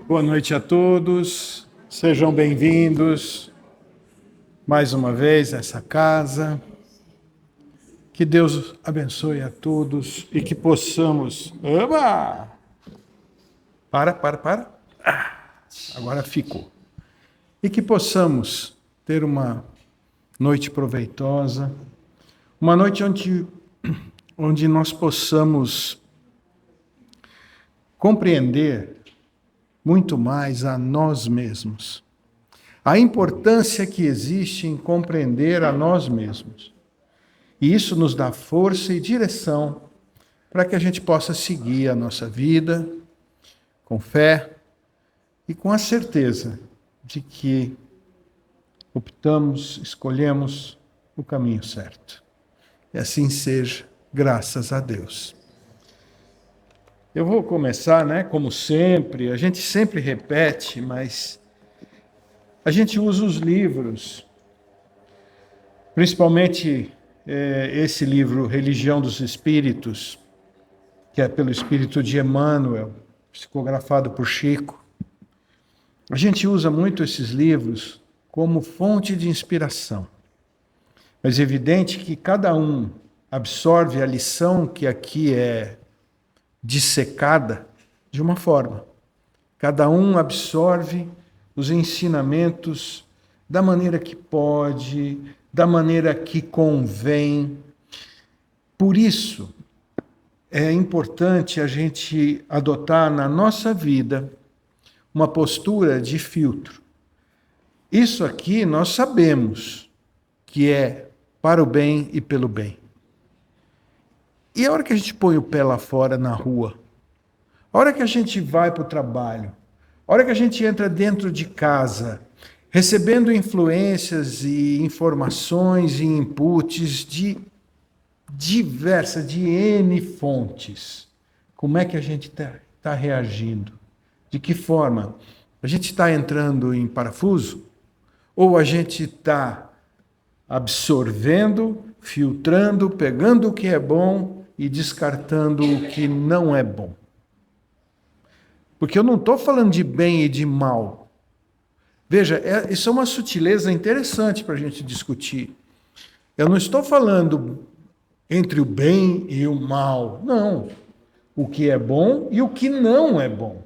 Boa noite a todos, sejam bem-vindos mais uma vez a essa casa. Que Deus abençoe a todos e que possamos... Oba! Para. Agora ficou. E que possamos ter uma noite proveitosa, uma noite onde nós possamos compreender muito mais a nós mesmos. A importância que existe em compreender a nós mesmos. E isso nos dá força e direção para que a gente possa seguir a nossa vida com fé e com a certeza de que escolhemos o caminho certo. E assim seja, graças a Deus. Eu vou começar, como sempre, a gente sempre repete, mas a gente usa os livros, principalmente esse livro, Religião dos Espíritos, que é pelo Espírito de Emmanuel, psicografado por Chico. A gente usa muito esses livros como fonte de inspiração. Mas é evidente que cada um absorve a lição que aqui é dissecada de uma forma. Cada um absorve os ensinamentos da maneira que pode, da maneira que convém. Por isso, é importante a gente adotar na nossa vida uma postura de filtro. Isso aqui nós sabemos que é para o bem e pelo bem. E a hora que a gente põe o pé lá fora na rua, a hora que a gente vai para o trabalho, a hora que a gente entra dentro de casa, recebendo influências e informações e inputs de N fontes, como é que a gente está reagindo? De que forma? A gente está entrando em parafuso? Ou a gente está absorvendo, filtrando, pegando o que é bom e descartando o que não é bom? Porque eu não estou falando de bem e de mal. Veja, isso é uma sutileza interessante para a gente discutir. Eu não estou falando entre o bem e o mal. Não. O que é bom e o que não é bom.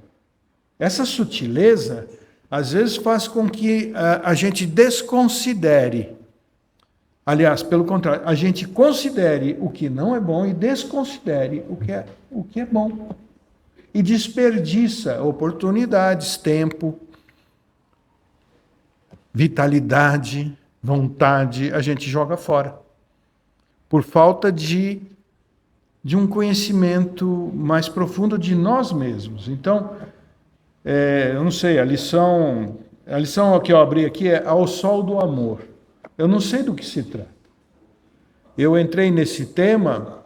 Essa sutileza, às vezes, faz com que a gente desconsidere. Aliás, pelo contrário, a gente considere o que não é bom e desconsidere o que é bom. E desperdiça oportunidades, tempo, vitalidade, vontade, a gente joga fora. Por falta de um conhecimento mais profundo de nós mesmos. Então, eu não sei, a lição que eu abri aqui é Ao Sol do Amor. Eu não sei do que se trata. Eu entrei nesse tema,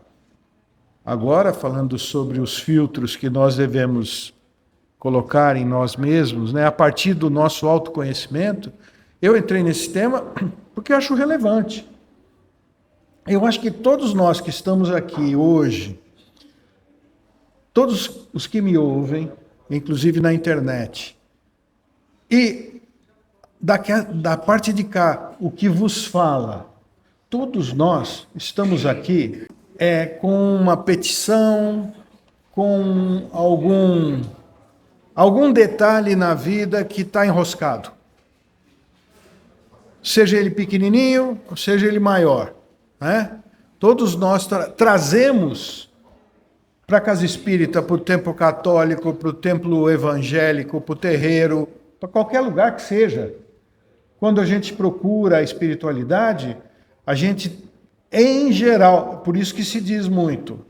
agora falando sobre os filtros que nós devemos colocar em nós mesmos, a partir do nosso autoconhecimento. Eu entrei nesse tema porque eu acho relevante. Eu acho que todos nós que estamos aqui hoje, todos os que me ouvem, inclusive na internet, e da parte de cá, o que vos fala, todos nós estamos aqui com uma petição, com algum detalhe na vida que está enroscado. Seja ele pequenininho, ou seja ele maior. Todos nós trazemos para a casa espírita, para o templo católico, para o templo evangélico, para o terreiro, para qualquer lugar que seja. Quando a gente procura a espiritualidade, a gente, em geral, por isso que se diz muito,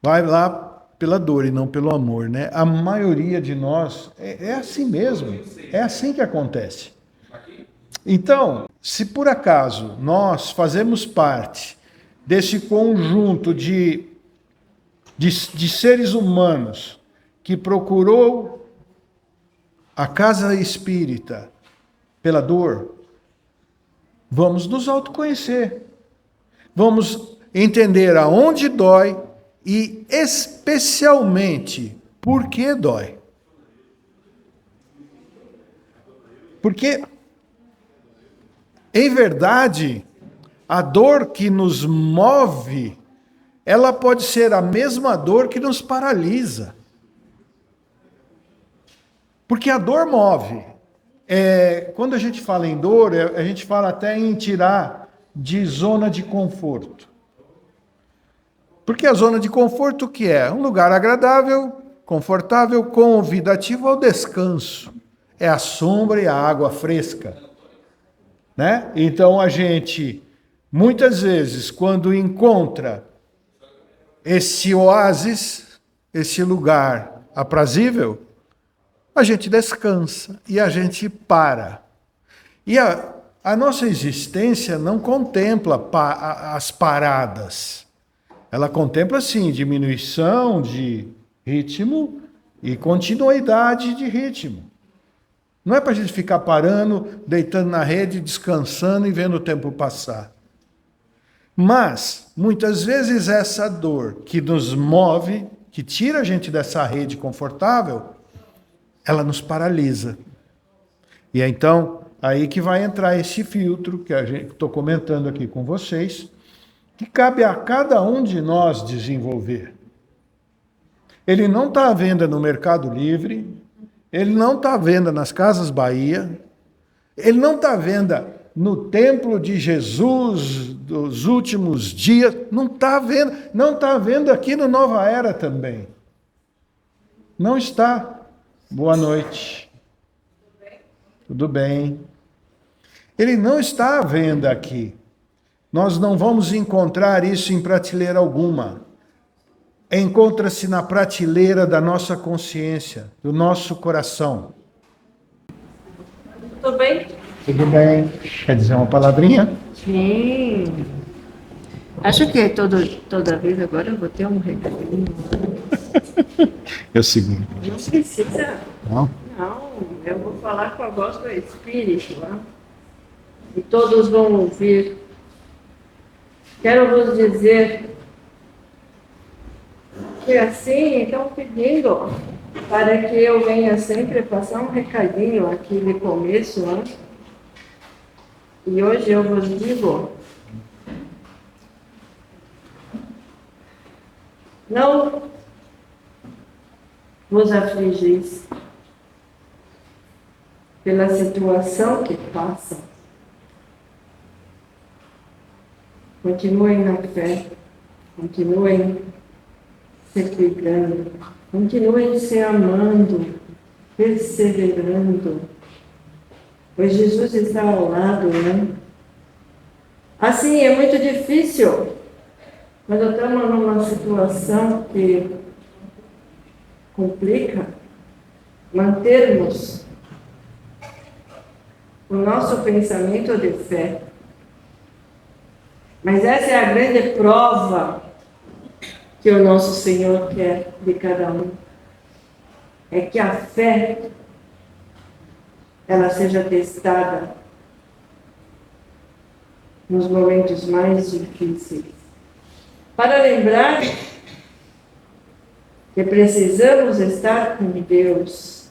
vai lá pela dor e não pelo amor, A maioria de nós é assim mesmo, é assim que acontece. Então, se por acaso nós fazemos parte desse conjunto de seres humanos que procurou a casa espírita pela dor, vamos nos autoconhecer. Vamos entender aonde dói e especialmente por que dói. Porque, em verdade, a dor que nos move, ela pode ser a mesma dor que nos paralisa. Porque a dor move. Quando a gente fala em dor, a gente fala até em tirar de zona de conforto. Porque a zona de conforto o que é? Um lugar agradável, confortável, convidativo ao descanso. É a sombra e a água fresca. Né? Então a gente, muitas vezes, quando encontra esse oásis, esse lugar aprazível, a gente descansa e a gente para. E a nossa existência não contempla as paradas. Ela contempla, sim, diminuição de ritmo e continuidade de ritmo. Não é para a gente ficar parando, deitando na rede, descansando e vendo o tempo passar. Mas, muitas vezes, essa dor que nos move, que tira a gente dessa rede confortável, ela nos paralisa. E é então aí que vai entrar esse filtro que estou comentando aqui com vocês, que cabe a cada um de nós desenvolver. Ele não está à venda no Mercado Livre, ele não está à venda nas Casas Bahia, ele não está à venda no Templo de Jesus dos últimos dias, não está à venda aqui no Nova Era também. Não está. Boa noite. Tudo bem? Ele não está à venda aqui. Nós não vamos encontrar isso em prateleira alguma. Encontra-se na prateleira da nossa consciência, do nosso coração. Tudo bem? Tudo bem. Quer dizer uma palavrinha? Sim. Acho que toda vez agora eu vou ter um recadinho. É o seguinte. Não precisa. Não? Não, eu vou falar com a voz do Espírito, né? E todos vão ouvir. Quero vos dizer que assim estão pedindo para que eu venha sempre passar um recadinho aqui de começo, né? E hoje eu vos digo, não vos afligis pela situação que passam. Continuem na fé, continuem se cuidando, continuem se amando, perseverando, pois Jesus está ao lado, né? Assim, é muito difícil quando estamos numa situação que complica, mantermos o nosso pensamento de fé. Mas essa é a grande prova que o nosso Senhor quer de cada um. É que a fé, ela seja testada nos momentos mais difíceis. Para lembrar que precisamos estar com Deus.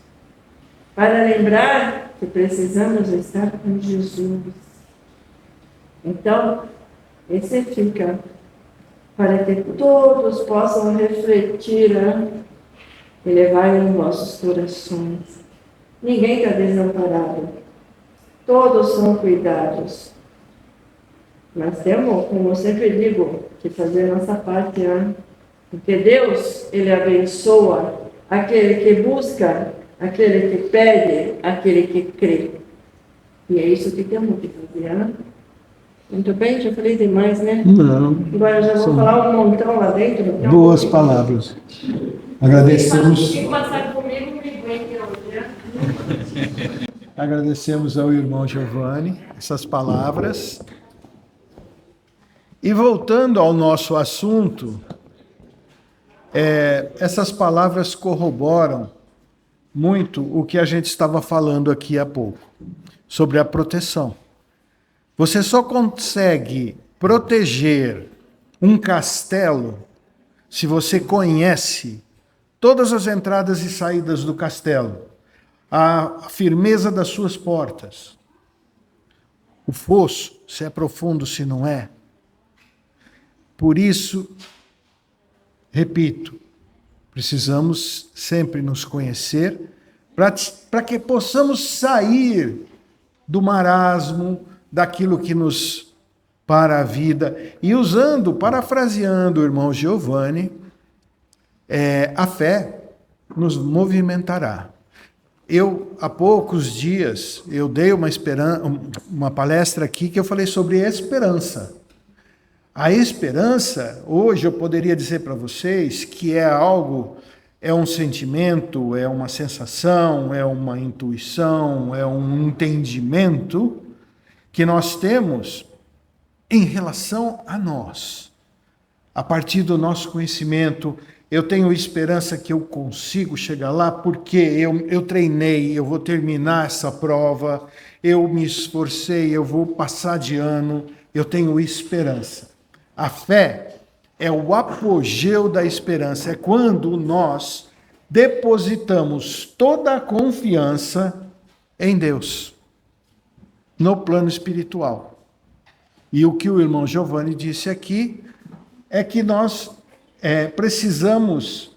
Para lembrar que precisamos estar com Jesus. Então, esse fica para que todos possam refletir e levar em vossos corações. Ninguém está desamparado. Todos são cuidados. Mas temos, como eu sempre digo, que fazer a nossa parte, né? Porque Deus, Ele abençoa aquele que busca, aquele que pede, aquele que crê. E é isso que temos que fazer, né? Muito bem, já falei demais, né? Não. Agora já vou falar um montão lá dentro. Então, Boas palavras. Agradecemos. Quem passar comigo, me vem hoje. Agradecemos ao irmão Giovanni essas palavras. E voltando ao nosso assunto, essas palavras corroboram muito o que a gente estava falando aqui há pouco, sobre a proteção. Você só consegue proteger um castelo se você conhece todas as entradas e saídas do castelo. a firmeza das suas portas. O fosso, se é profundo, se não é. Por isso, repito, precisamos sempre nos conhecer para que possamos sair do marasmo, daquilo que nos para a vida. E parafraseando o irmão Giovanni, a fé nos movimentará. Há poucos dias, eu dei uma palestra aqui que eu falei sobre esperança. A esperança, hoje eu poderia dizer para vocês que é um sentimento, é uma sensação, é uma intuição, é um entendimento que nós temos em relação a nós. A partir do nosso conhecimento, eu tenho esperança que eu consigo chegar lá porque eu treinei, eu vou terminar essa prova, eu me esforcei, eu vou passar de ano, eu tenho esperança. A fé é o apogeu da esperança, é quando nós depositamos toda a confiança em Deus, no plano espiritual. E o que o irmão Giovanni disse aqui é que nós precisamos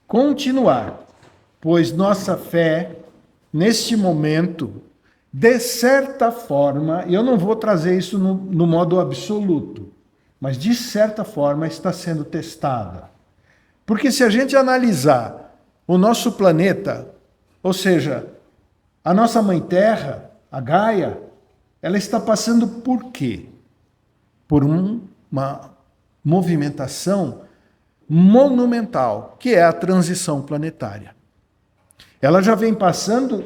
continuar, pois nossa fé, neste momento, de certa forma, e eu não vou trazer isso no modo absoluto, mas de certa forma está sendo testada. Porque se a gente analisar o nosso planeta, ou seja, a nossa mãe Terra, a Gaia, ela está passando por quê? Por uma movimentação monumental, que é a transição planetária. Ela já vem passando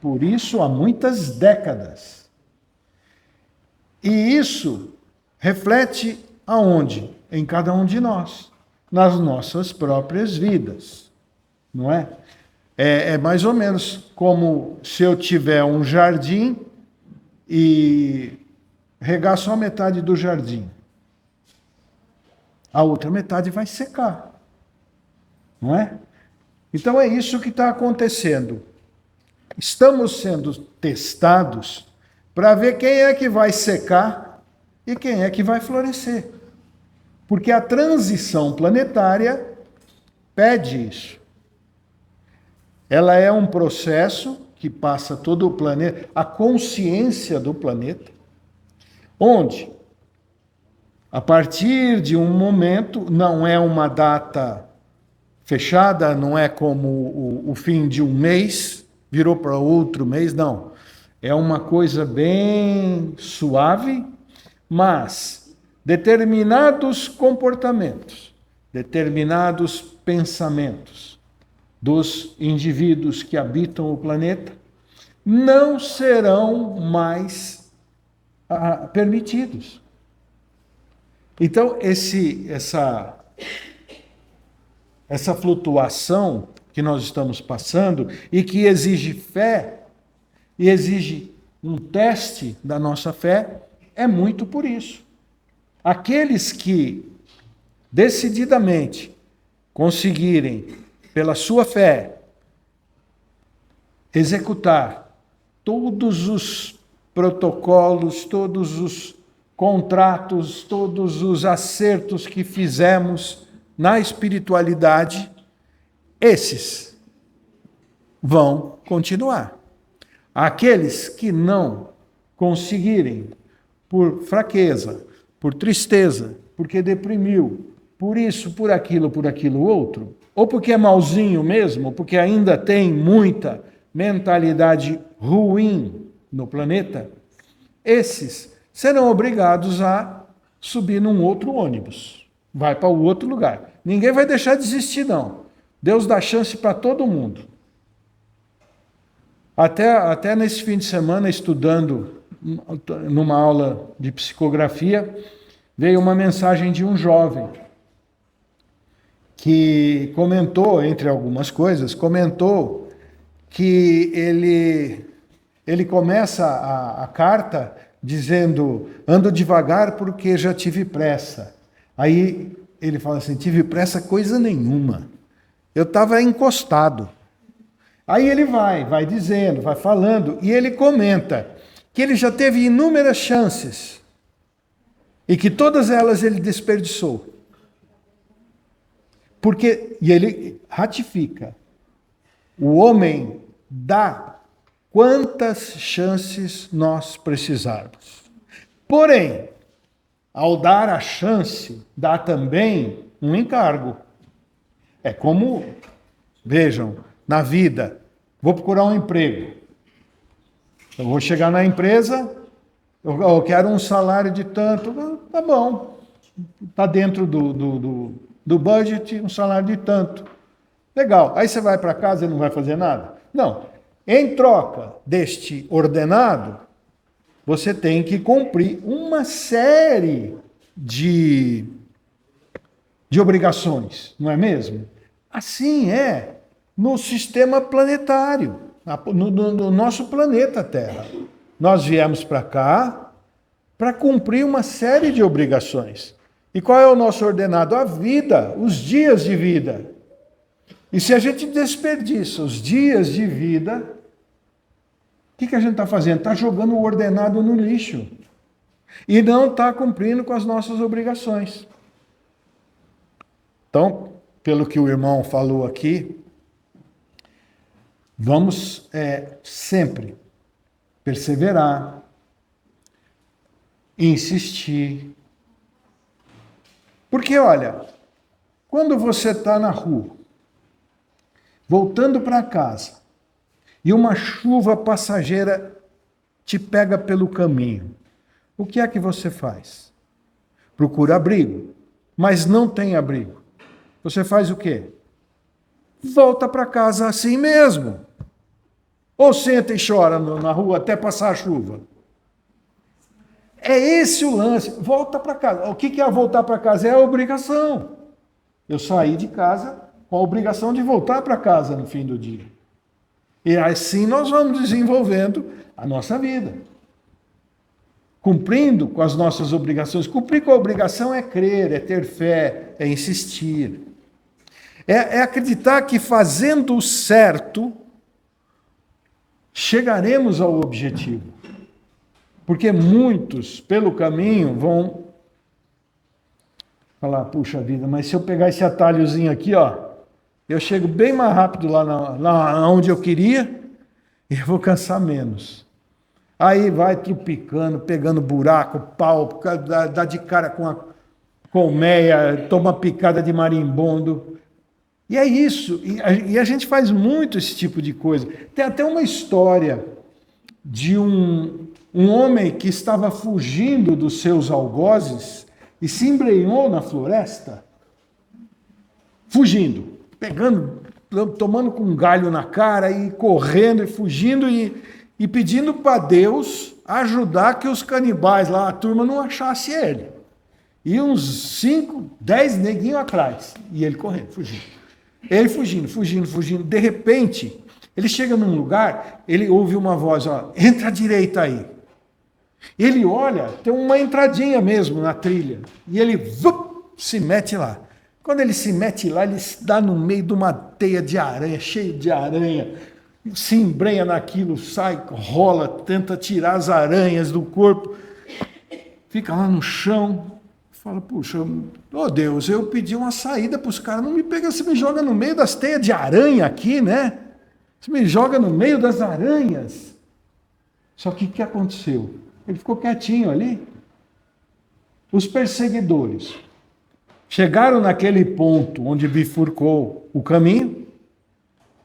por isso há muitas décadas. E isso reflete aonde? Em cada um de nós, nas nossas próprias vidas, não é? É mais ou menos como se eu tiver um jardim e regar só metade do jardim. A outra metade vai secar, não é? Então é isso que está acontecendo. Estamos sendo testados para ver quem é que vai secar e quem é que vai florescer. Porque a transição planetária pede isso. Ela é um processo que passa todo o planeta, a consciência do planeta, onde, a partir de um momento, não é uma data fechada, não é como o fim de um mês, virou para outro mês, não. É uma coisa bem suave, mas determinados comportamentos, determinados pensamentos dos indivíduos que habitam o planeta não serão mais permitidos. Então, essa flutuação que nós estamos passando e que exige fé e exige um teste da nossa fé, é muito por isso. Aqueles que decididamente conseguirem, pela sua fé, executar todos os protocolos, todos os contratos, todos os acertos que fizemos na espiritualidade, esses vão continuar. Aqueles que não conseguirem, por fraqueza, por tristeza, porque deprimiu, por isso, por aquilo outro, ou porque é malzinho mesmo, porque ainda tem muita mentalidade ruim no planeta, esses serão obrigados a subir num outro ônibus. Vai para o outro lugar. Ninguém vai deixar de existir, não. Deus dá chance para todo mundo. Até nesse fim de semana, estudando numa aula de psicografia, veio uma mensagem de um jovem que comentou, entre algumas coisas, comentou que ele começa a carta dizendo: ando devagar porque já tive pressa. Aí ele fala assim: tive pressa coisa nenhuma. Eu estava encostado. Aí ele vai dizendo, vai falando, e ele comenta que ele já teve inúmeras chances e que todas elas ele desperdiçou. E ele ratifica, o homem dá quantas chances nós precisarmos. Porém, ao dar a chance, dá também um encargo. É como, vejam, na vida, vou procurar um emprego. Eu vou chegar na empresa, eu quero um salário de tanto, tá bom, está dentro do budget, um salário de tanto. Legal, aí você vai para casa e não vai fazer nada? Não, em troca deste ordenado, você tem que cumprir uma série de obrigações, não é mesmo? Assim é no sistema planetário, no nosso planeta Terra. Nós viemos para cá para cumprir uma série de obrigações. E qual é o nosso ordenado? A vida, os dias de vida. E se a gente desperdiça os dias de vida, o que a gente está fazendo? Está jogando o ordenado no lixo. E não está cumprindo com as nossas obrigações. Então, pelo que o irmão falou aqui, vamos sempre perseverar, insistir. Porque, olha, quando você está na rua, voltando para casa, e uma chuva passageira te pega pelo caminho, o que é que você faz? Procura abrigo, mas não tem abrigo. Você faz o quê? Volta para casa assim mesmo. Ou senta e chora na rua até passar a chuva. É esse o lance. Volta para casa. O que é voltar para casa? É a obrigação. Eu saí de casa com a obrigação de voltar para casa no fim do dia. E assim nós vamos desenvolvendo a nossa vida. Cumprindo com as nossas obrigações. Cumprir com a obrigação é crer, é ter fé, é insistir. É acreditar que fazendo o certo, chegaremos ao objetivo. Porque muitos, pelo caminho, vão falar, puxa vida, mas se eu pegar esse atalhozinho aqui, ó, eu chego bem mais rápido lá onde eu queria e eu vou cansar menos. Aí vai trupicando, pegando buraco, pau, dá de cara com a colmeia, toma picada de marimbondo. E é isso, e a gente faz muito esse tipo de coisa. Tem até uma história de um homem que estava fugindo dos seus algozes e se embrenhou na floresta, fugindo, pegando, tomando com um galho na cara e correndo e fugindo e pedindo para Deus ajudar que os canibais lá, a turma, não achasse ele. E uns 5, 10 neguinhos atrás, e ele correndo, fugindo. Ele fugindo. De repente, ele chega num lugar, ele ouve uma voz, ó, entra à direita aí. Ele olha, tem uma entradinha mesmo na trilha. E ele se mete lá. Quando ele se mete lá, ele se dá no meio de uma teia de aranha, cheio de aranha. Se embrenha naquilo, sai, rola, tenta tirar as aranhas do corpo. Fica lá no chão. Fala, puxa, Deus, eu pedi uma saída para os caras, não me pega, você me joga no meio das teias de aranha aqui, né? Você me joga no meio das aranhas. Só que o que aconteceu? Ele ficou quietinho ali. Os perseguidores chegaram naquele ponto onde bifurcou o caminho,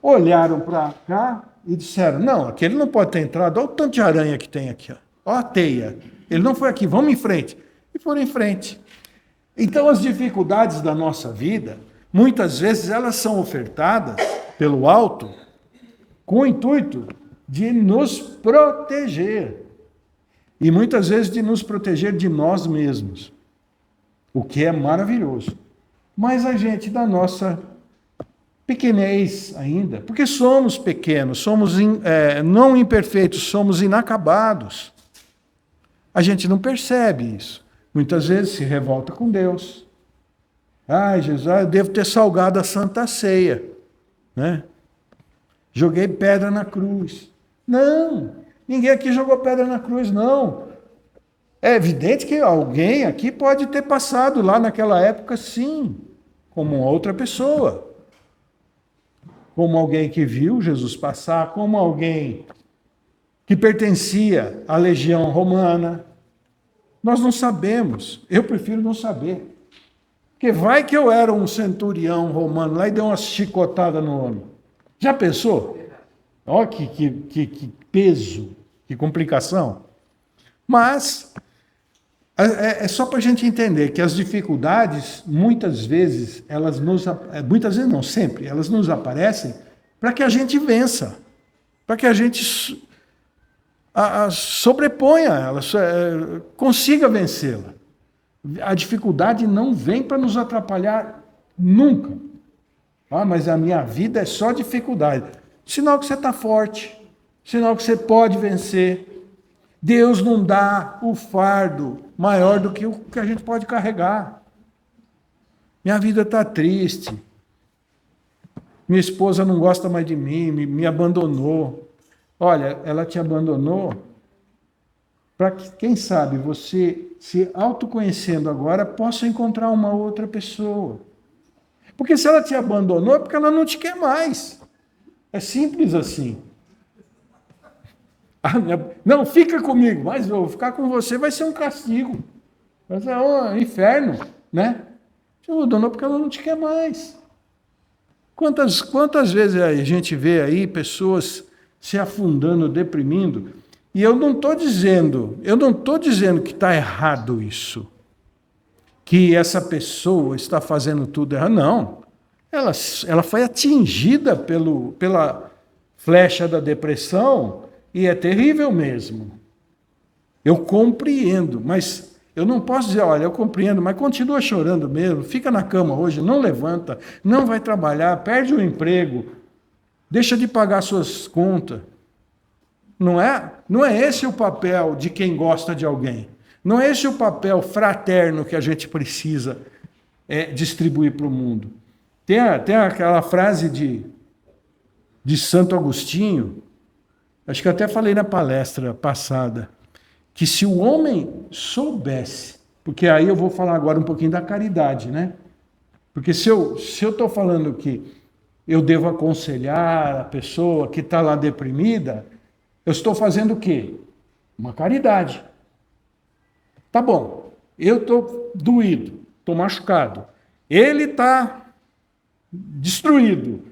olharam para cá e disseram, não, aquele não pode ter entrado, olha o tanto de aranha que tem aqui, olha a teia. Ele não foi aqui, vamos em frente. E foram em frente. Então, as dificuldades da nossa vida, muitas vezes elas são ofertadas pelo alto com o intuito de nos proteger. E muitas vezes de nos proteger de nós mesmos. O que é maravilhoso. Mas a gente, da nossa pequenez ainda, porque somos pequenos, somos não imperfeitos, somos inacabados. A gente não percebe isso. Muitas vezes se revolta com Deus. Jesus, eu devo ter salgado a Santa Ceia. Né? joguei pedra na cruz. Não, ninguém aqui jogou pedra na cruz, não. É evidente que alguém aqui pode ter passado lá naquela época, sim, como outra pessoa. Como alguém que viu Jesus passar, como alguém que pertencia à legião romana. Nós não sabemos, eu prefiro não saber. Porque vai que eu era um centurião romano lá e dei uma chicotada no homem. Já pensou? Olha que peso, que complicação. Mas é só para a gente entender que as dificuldades, muitas vezes não, sempre, elas nos aparecem para que a gente vença, para que a gente sobreponha elas, consiga vencê-la. A dificuldade não vem para nos atrapalhar nunca. Mas a minha vida é só dificuldade. Sinal que você está forte, sinal que você pode vencer. Deus não dá o fardo maior do que o que a gente pode carregar. Minha vida está triste. Minha esposa não gosta mais de mim, me abandonou. Olha, ela te abandonou para que, quem sabe, você, se autoconhecendo agora, possa encontrar uma outra pessoa. Porque se ela te abandonou, é porque ela não te quer mais. É simples assim. Não, fica comigo, mas eu vou ficar com você, vai ser um castigo. Vai ser um inferno, né? Te abandonou porque ela não te quer mais. Quantas vezes a gente vê aí pessoas se afundando, deprimindo, e eu não estou dizendo que está errado isso, que essa pessoa está fazendo tudo errado. Não. Ela foi atingida pela flecha da depressão e é terrível mesmo. Eu compreendo, mas eu não posso dizer, olha, eu compreendo, mas continua chorando mesmo, fica na cama hoje, não levanta, não vai trabalhar, perde o emprego, deixa de pagar suas contas. Não é esse o papel de quem gosta de alguém. Não é esse o papel fraterno que a gente precisa distribuir para o mundo. Tem aquela frase de Santo Agostinho, acho que até falei na palestra passada, que se o homem soubesse, porque aí eu vou falar agora um pouquinho da caridade, né? Porque se eu estou falando que eu devo aconselhar a pessoa que está lá deprimida, eu estou fazendo o quê? Uma caridade. Tá bom, eu estou doído, estou machucado. Ele está destruído.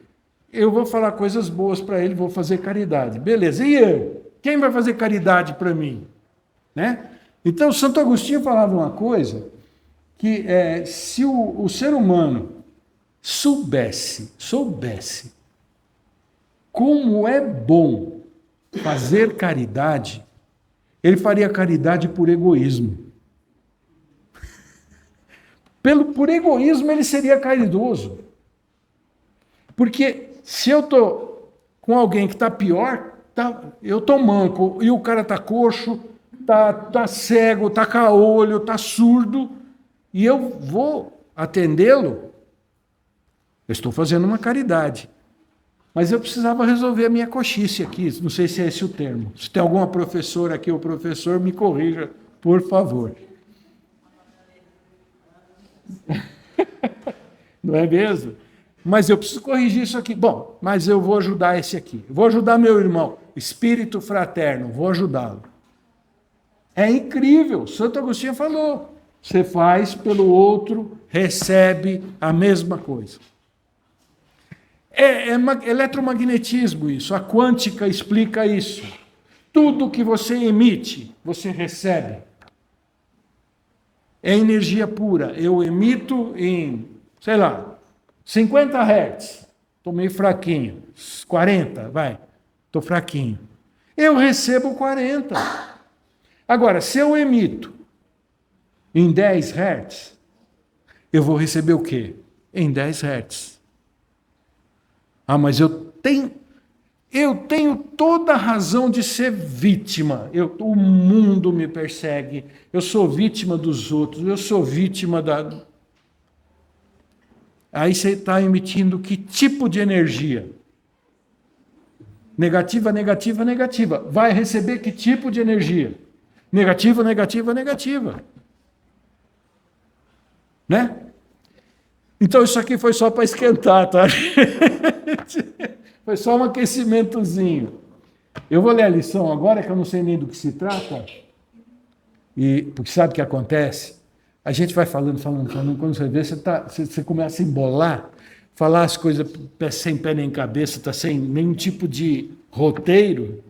Eu vou falar coisas boas para ele, vou fazer caridade. Beleza, e eu? Quem vai fazer caridade para mim? Né? Então, Santo Agostinho falava uma coisa, que se o ser humano soubesse como é bom fazer caridade, ele faria caridade por egoísmo. Por egoísmo ele seria caridoso. Porque se eu estou com alguém que está pior, eu estou manco, e o cara está coxo, está cego, está caolho, está surdo, e eu vou atendê-lo, eu estou fazendo uma caridade. Mas eu precisava resolver a minha coxice aqui, não sei se é esse o termo. Se tem alguma professora aqui ou professor, me corrija, por favor. Não é mesmo? Mas eu preciso corrigir isso aqui. Bom, mas eu vou ajudar esse aqui. Eu vou ajudar meu irmão, espírito fraterno, vou ajudá-lo. É incrível, Santo Agostinho falou. Você faz pelo outro, recebe a mesma coisa. É eletromagnetismo isso, a quântica explica isso. Tudo que você emite, você recebe. É energia pura. Eu emito em, 50 Hz. Estou meio fraquinho. 40, vai. Estou fraquinho. Eu recebo 40. Agora, se eu emito em 10 Hz, eu vou receber o quê? Em 10 Hz. Mas eu tenho toda a razão de ser vítima. O mundo me persegue. Eu sou vítima dos outros. Eu sou vítima da... Aí você está emitindo que tipo de energia? Negativa, negativa, negativa. Vai receber que tipo de energia? Negativa, negativa, negativa. Né? Então isso aqui foi só para esquentar, tá? Foi só um aquecimentozinho. Eu vou ler a lição agora, que eu não sei nem do que se trata. Porque sabe o que acontece? A gente vai falando, quando você vê, você começa a embolar, falar as coisas sem pé nem cabeça, está sem nenhum tipo de roteiro,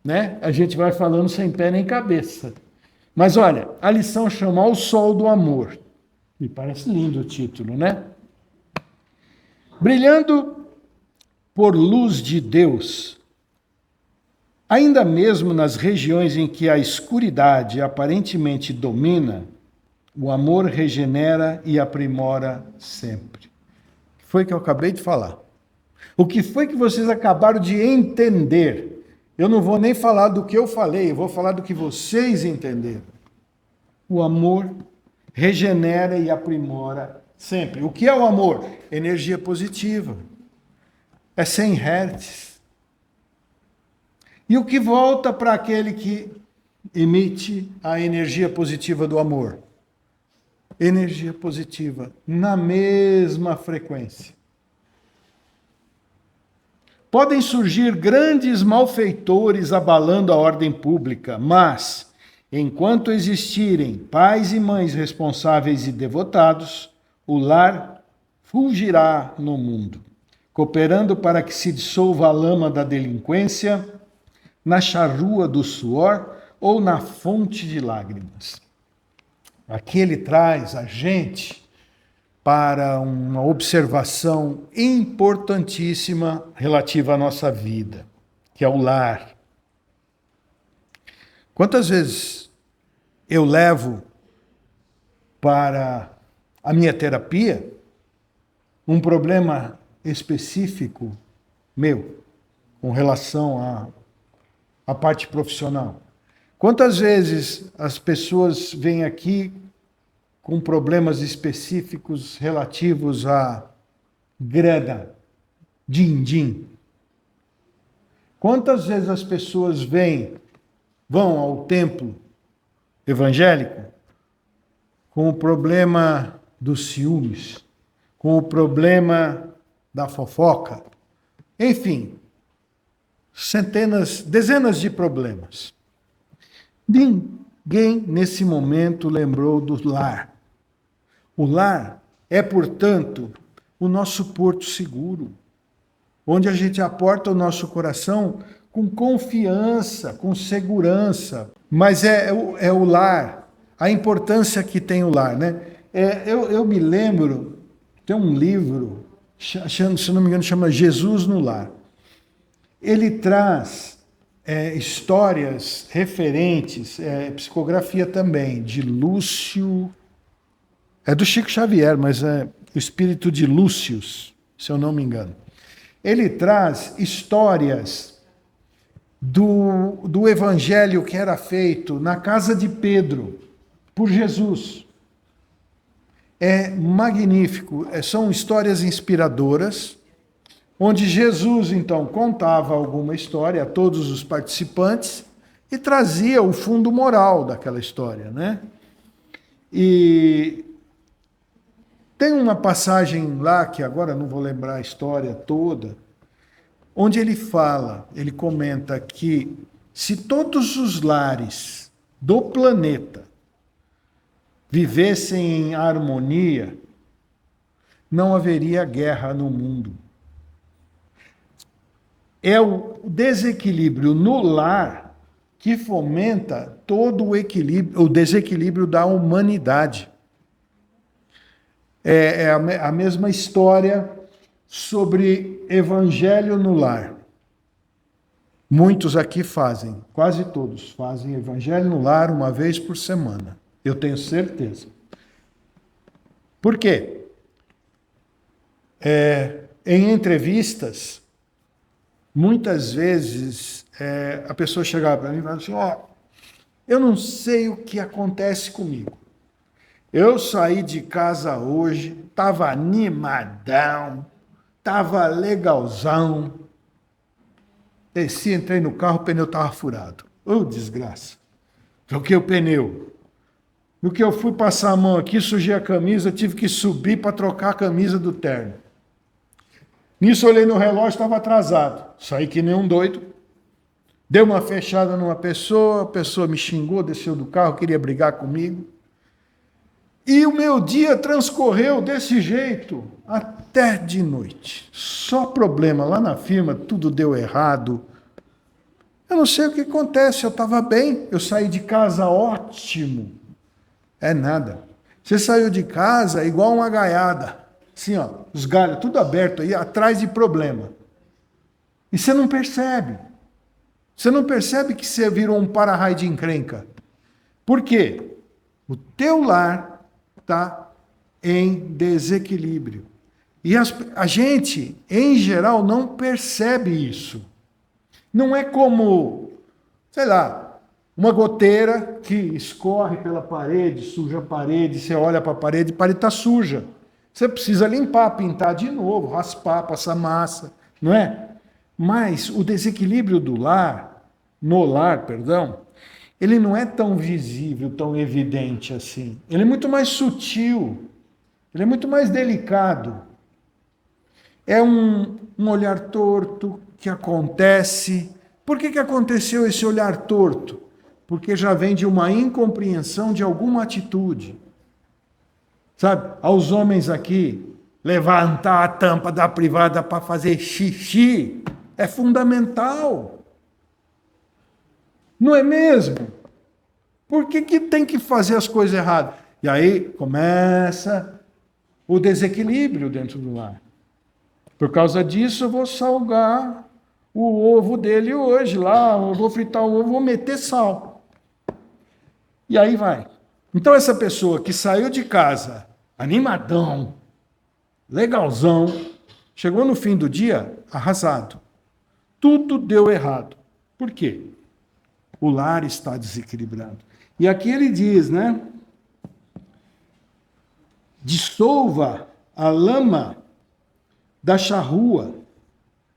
né? A gente vai falando sem pé nem cabeça. Mas olha, a lição chama Ao Sol do Amor. Me parece lindo o título, né? Brilhando por luz de Deus, ainda mesmo nas regiões em que a escuridade aparentemente domina, o amor regenera e aprimora sempre. O que foi que eu acabei de falar? O que foi que vocês acabaram de entender? Eu não vou nem falar do que eu falei, eu vou falar do que vocês entenderam. O amor regenera e aprimora sempre. O que é o amor? Energia positiva. É 100 Hz. E o que volta para aquele que emite a energia positiva do amor? Energia positiva, na mesma frequência. Podem surgir grandes malfeitores abalando a ordem pública, mas, enquanto existirem pais e mães responsáveis e devotados, o lar fulgirá no mundo, cooperando para que se dissolva a lama da delinquência, na charrua do suor ou na fonte de lágrimas. Aqui ele traz a gente para uma observação importantíssima relativa à nossa vida, que é o lar. Quantas vezes eu levo para a minha terapia um problema específico meu, com relação à parte profissional? Quantas vezes as pessoas vêm aqui com problemas específicos relativos à grana, din-din? Quantas vezes as pessoas vão ao templo evangélico com o problema dos ciúmes, com o problema da fofoca, enfim, dezenas de problemas. Ninguém nesse momento lembrou do lar. O lar é, portanto, o nosso porto seguro, onde a gente aporta o nosso coração com confiança, com segurança. Mas é o lar, a importância que tem o lar, né? Eu me lembro, tem um livro, se não me engano, chama Jesus no Lar. Ele traz histórias referentes, psicografia também, de Lúcio, é do Chico Xavier, mas é o espírito de Lúcius, se eu não me engano. Ele traz histórias do evangelho que era feito na casa de Pedro, por Jesus. É magnífico, são histórias inspiradoras, onde Jesus, então, contava alguma história a todos os participantes e trazia o fundo moral daquela história, né? E tem uma passagem lá, que agora não vou lembrar a história toda, onde ele comenta que se todos os lares do planeta vivessem em harmonia, não haveria guerra no mundo. É o desequilíbrio no lar que fomenta todo o desequilíbrio da humanidade. É a mesma história sobre evangelho no lar. Muitos aqui fazem, quase todos, fazem evangelho no lar uma vez por semana. Eu tenho certeza. Por quê? Em entrevistas, muitas vezes a pessoa chegava para mim e falava assim, eu não sei o que acontece comigo. Eu saí de casa hoje, estava animadão, estava legalzão. Desci, entrei no carro, o pneu estava furado. Ô, desgraça. Troquei o pneu. No que eu fui passar a mão aqui, sujei a camisa, tive que subir para trocar a camisa do terno. Nisso, olhei no relógio, estava atrasado. Saí que nem um doido. Dei uma fechada numa pessoa, a pessoa me xingou, desceu do carro, queria brigar comigo. E o meu dia transcorreu desse jeito até de noite. Só problema. Lá na firma, tudo deu errado. Eu não sei o que acontece, eu estava bem, eu saí de casa ótimo. É nada. Você saiu de casa igual uma gaiada. Assim, ó, os galhos tudo aberto aí, atrás de problema. E você não percebe. Você não percebe que você virou um para-raio de encrenca. Por quê? O teu lar está em desequilíbrio. E a gente, em geral, não percebe isso. Não é como, sei lá, uma goteira que escorre pela parede, suja a parede, você olha para a parede está suja. Você precisa limpar, pintar de novo, raspar, passar massa, não é? Mas o desequilíbrio do lar, ele não é tão visível, tão evidente assim. Ele é muito mais sutil, ele é muito mais delicado. É um olhar torto que acontece. Por que aconteceu esse olhar torto? Porque já vem de uma incompreensão de alguma atitude. Sabe, aos homens aqui, levantar a tampa da privada para fazer xixi é fundamental. Não é mesmo? Por que tem que fazer as coisas erradas? E aí começa o desequilíbrio dentro do lar. Por causa disso, eu vou salgar o ovo dele hoje lá, eu vou fritar o ovo, vou meter sal. E aí vai. Então essa pessoa que saiu de casa, animadão, legalzão, chegou no fim do dia arrasado. Tudo deu errado. Por quê? O lar está desequilibrado. E aqui ele diz, né? Dissolva a lama da charrua.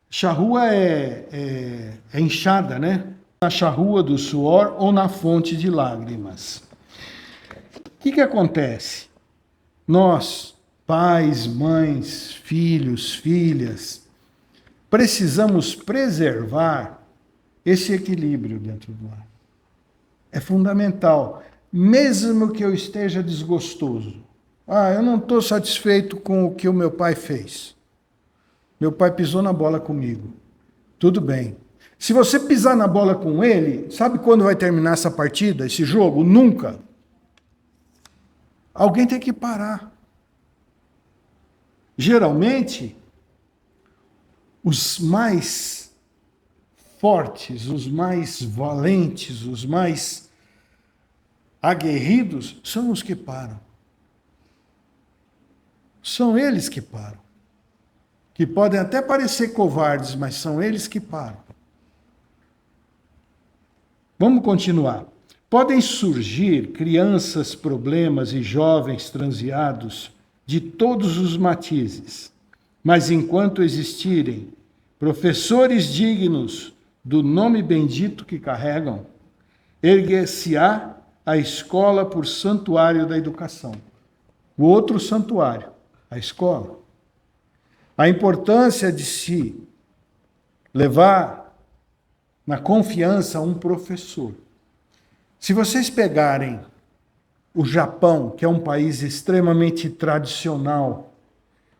Charrua é enxada, né? Na charrua do suor ou na fonte de lágrimas. O que acontece? Nós, pais, mães, filhos, filhas, precisamos preservar esse equilíbrio dentro do lar. É fundamental, mesmo que eu esteja desgostoso. Eu não estou satisfeito com o que o meu pai fez. Meu pai pisou na bola comigo. Tudo bem. Se você pisar na bola com ele, sabe quando vai terminar essa partida, esse jogo? Nunca. Alguém tem que parar. Geralmente, os mais fortes, os mais valentes, os mais aguerridos são os que param. São eles que param. Que podem até parecer covardes, mas são eles que param. Vamos continuar. Podem surgir crianças, problemas e jovens transviados de todos os matizes, mas enquanto existirem professores dignos do nome bendito que carregam, erguer-se-á a escola por santuário da educação. O outro santuário, a escola. A importância de se levar na confiança um professor. Se vocês pegarem o Japão, que é um país extremamente tradicional,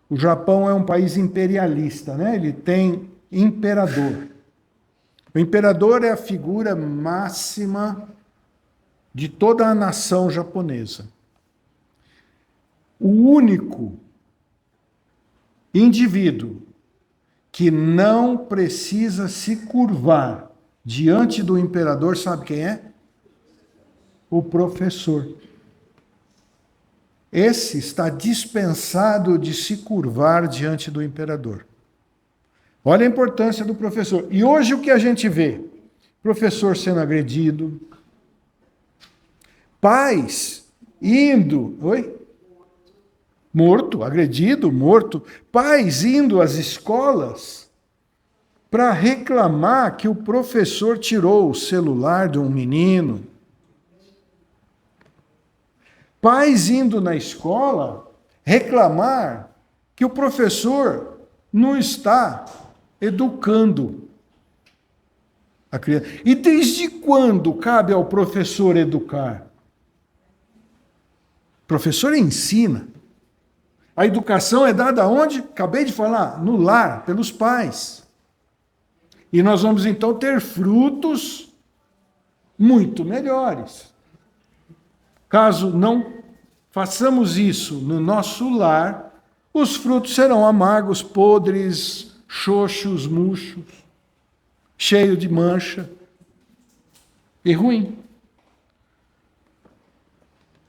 o Japão é um país imperialista, né? Ele tem imperador. O imperador é a figura máxima de toda a nação japonesa. O único indivíduo que não precisa se curvar diante do imperador, sabe quem é? O professor. Esse está dispensado de se curvar diante do imperador. Olha a importância do professor. E hoje o que a gente vê? Professor sendo agredido, pais indo... Oi? Morto, agredido, morto. Pais indo às escolas para reclamar que o professor tirou o celular de um menino. Pais indo na escola reclamar que o professor não está educando a criança. E desde quando cabe ao professor educar? O professor ensina. A educação é dada onde? Acabei de falar, no lar, pelos pais. E nós vamos então ter frutos muito melhores. Caso não façamos isso no nosso lar, os frutos serão amargos, podres, xoxos, murchos, cheios de mancha e ruim.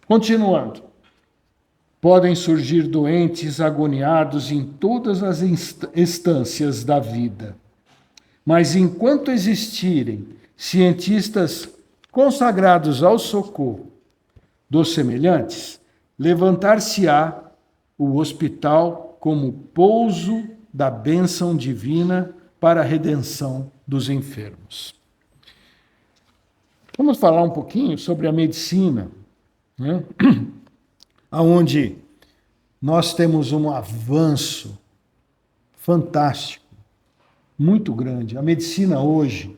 Continuando. Podem surgir doentes agoniados em todas as instâncias da vida. Mas enquanto existirem cientistas consagrados ao socorro dos semelhantes, levantar-se-á o hospital como pouso da bênção divina para a redenção dos enfermos. Vamos falar um pouquinho sobre a medicina, né? Onde nós temos um avanço fantástico, muito grande. A medicina hoje,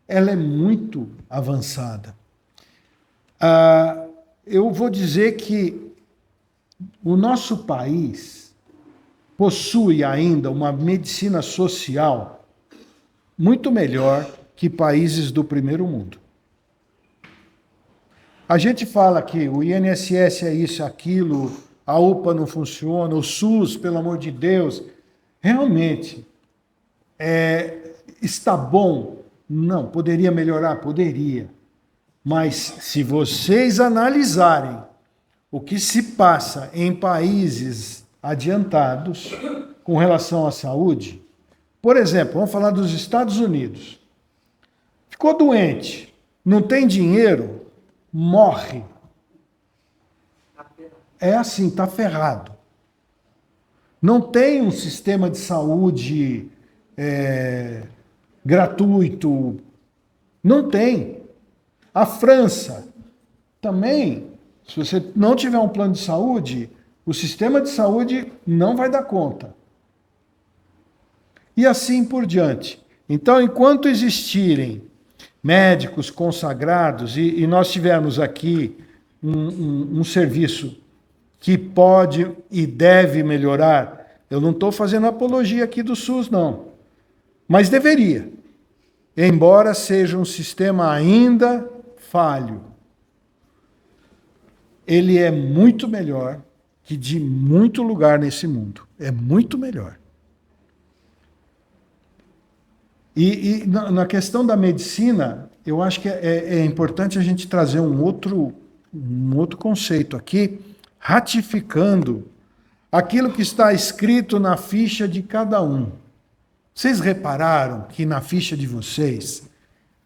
ela é muito avançada. Eu vou dizer que o nosso país possui ainda uma medicina social muito melhor que países do primeiro mundo. A gente fala que o INSS é isso, aquilo, a UPA não funciona, o SUS, pelo amor de Deus. Realmente, está bom? Não. Poderia melhorar? Poderia. Mas se vocês analisarem o que se passa em países adiantados com relação à saúde, por exemplo, vamos falar dos Estados Unidos. Ficou doente, não tem dinheiro, morre. É assim, está ferrado. Não tem um sistema de saúde gratuito. Não tem. A França também, se você não tiver um plano de saúde, o sistema de saúde não vai dar conta. E assim por diante. Então, enquanto existirem médicos consagrados, e nós tivermos aqui um serviço que pode e deve melhorar, eu não estou fazendo apologia aqui do SUS, não, mas deveria, embora seja um sistema ainda falho. Ele é muito melhor que de muito lugar nesse mundo. É muito melhor. E na questão da medicina, eu acho que é importante a gente trazer um outro conceito aqui, ratificando aquilo que está escrito na ficha de cada um. Vocês repararam que na ficha de vocês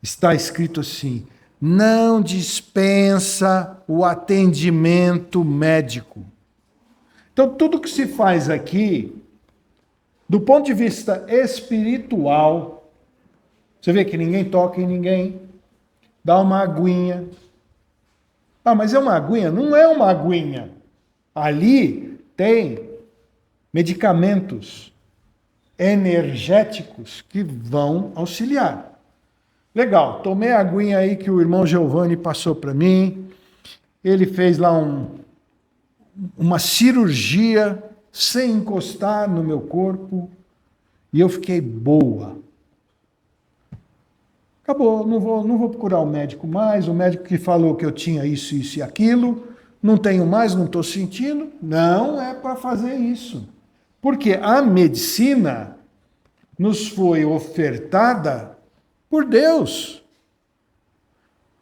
está escrito assim: não dispensa o atendimento médico. Então, tudo que se faz aqui, do ponto de vista espiritual, você vê que ninguém toca em ninguém, dá uma aguinha. Ah, mas é uma aguinha? Não é uma aguinha. Ali tem medicamentos energéticos que vão auxiliar. Legal, tomei a aguinha aí que o irmão Giovanni passou para mim. Ele fez lá uma cirurgia sem encostar no meu corpo e eu fiquei boa. Acabou, não vou procurar o médico mais, o médico que falou que eu tinha isso e aquilo, não tenho mais, não estou sentindo. Não é para fazer isso. Porque a medicina nos foi ofertada por Deus.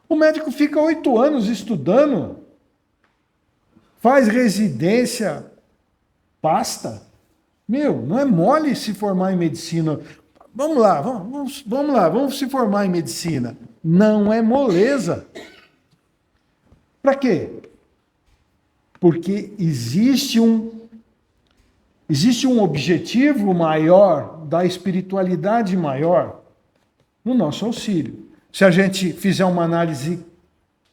O médico fica 8 anos estudando, faz residência, basta. Não é mole se formar em medicina. Vamos lá, vamos se formar em medicina. Não é moleza. Para quê? Porque existe Existe um objetivo maior, da espiritualidade maior, no nosso auxílio. Se a gente fizer uma análise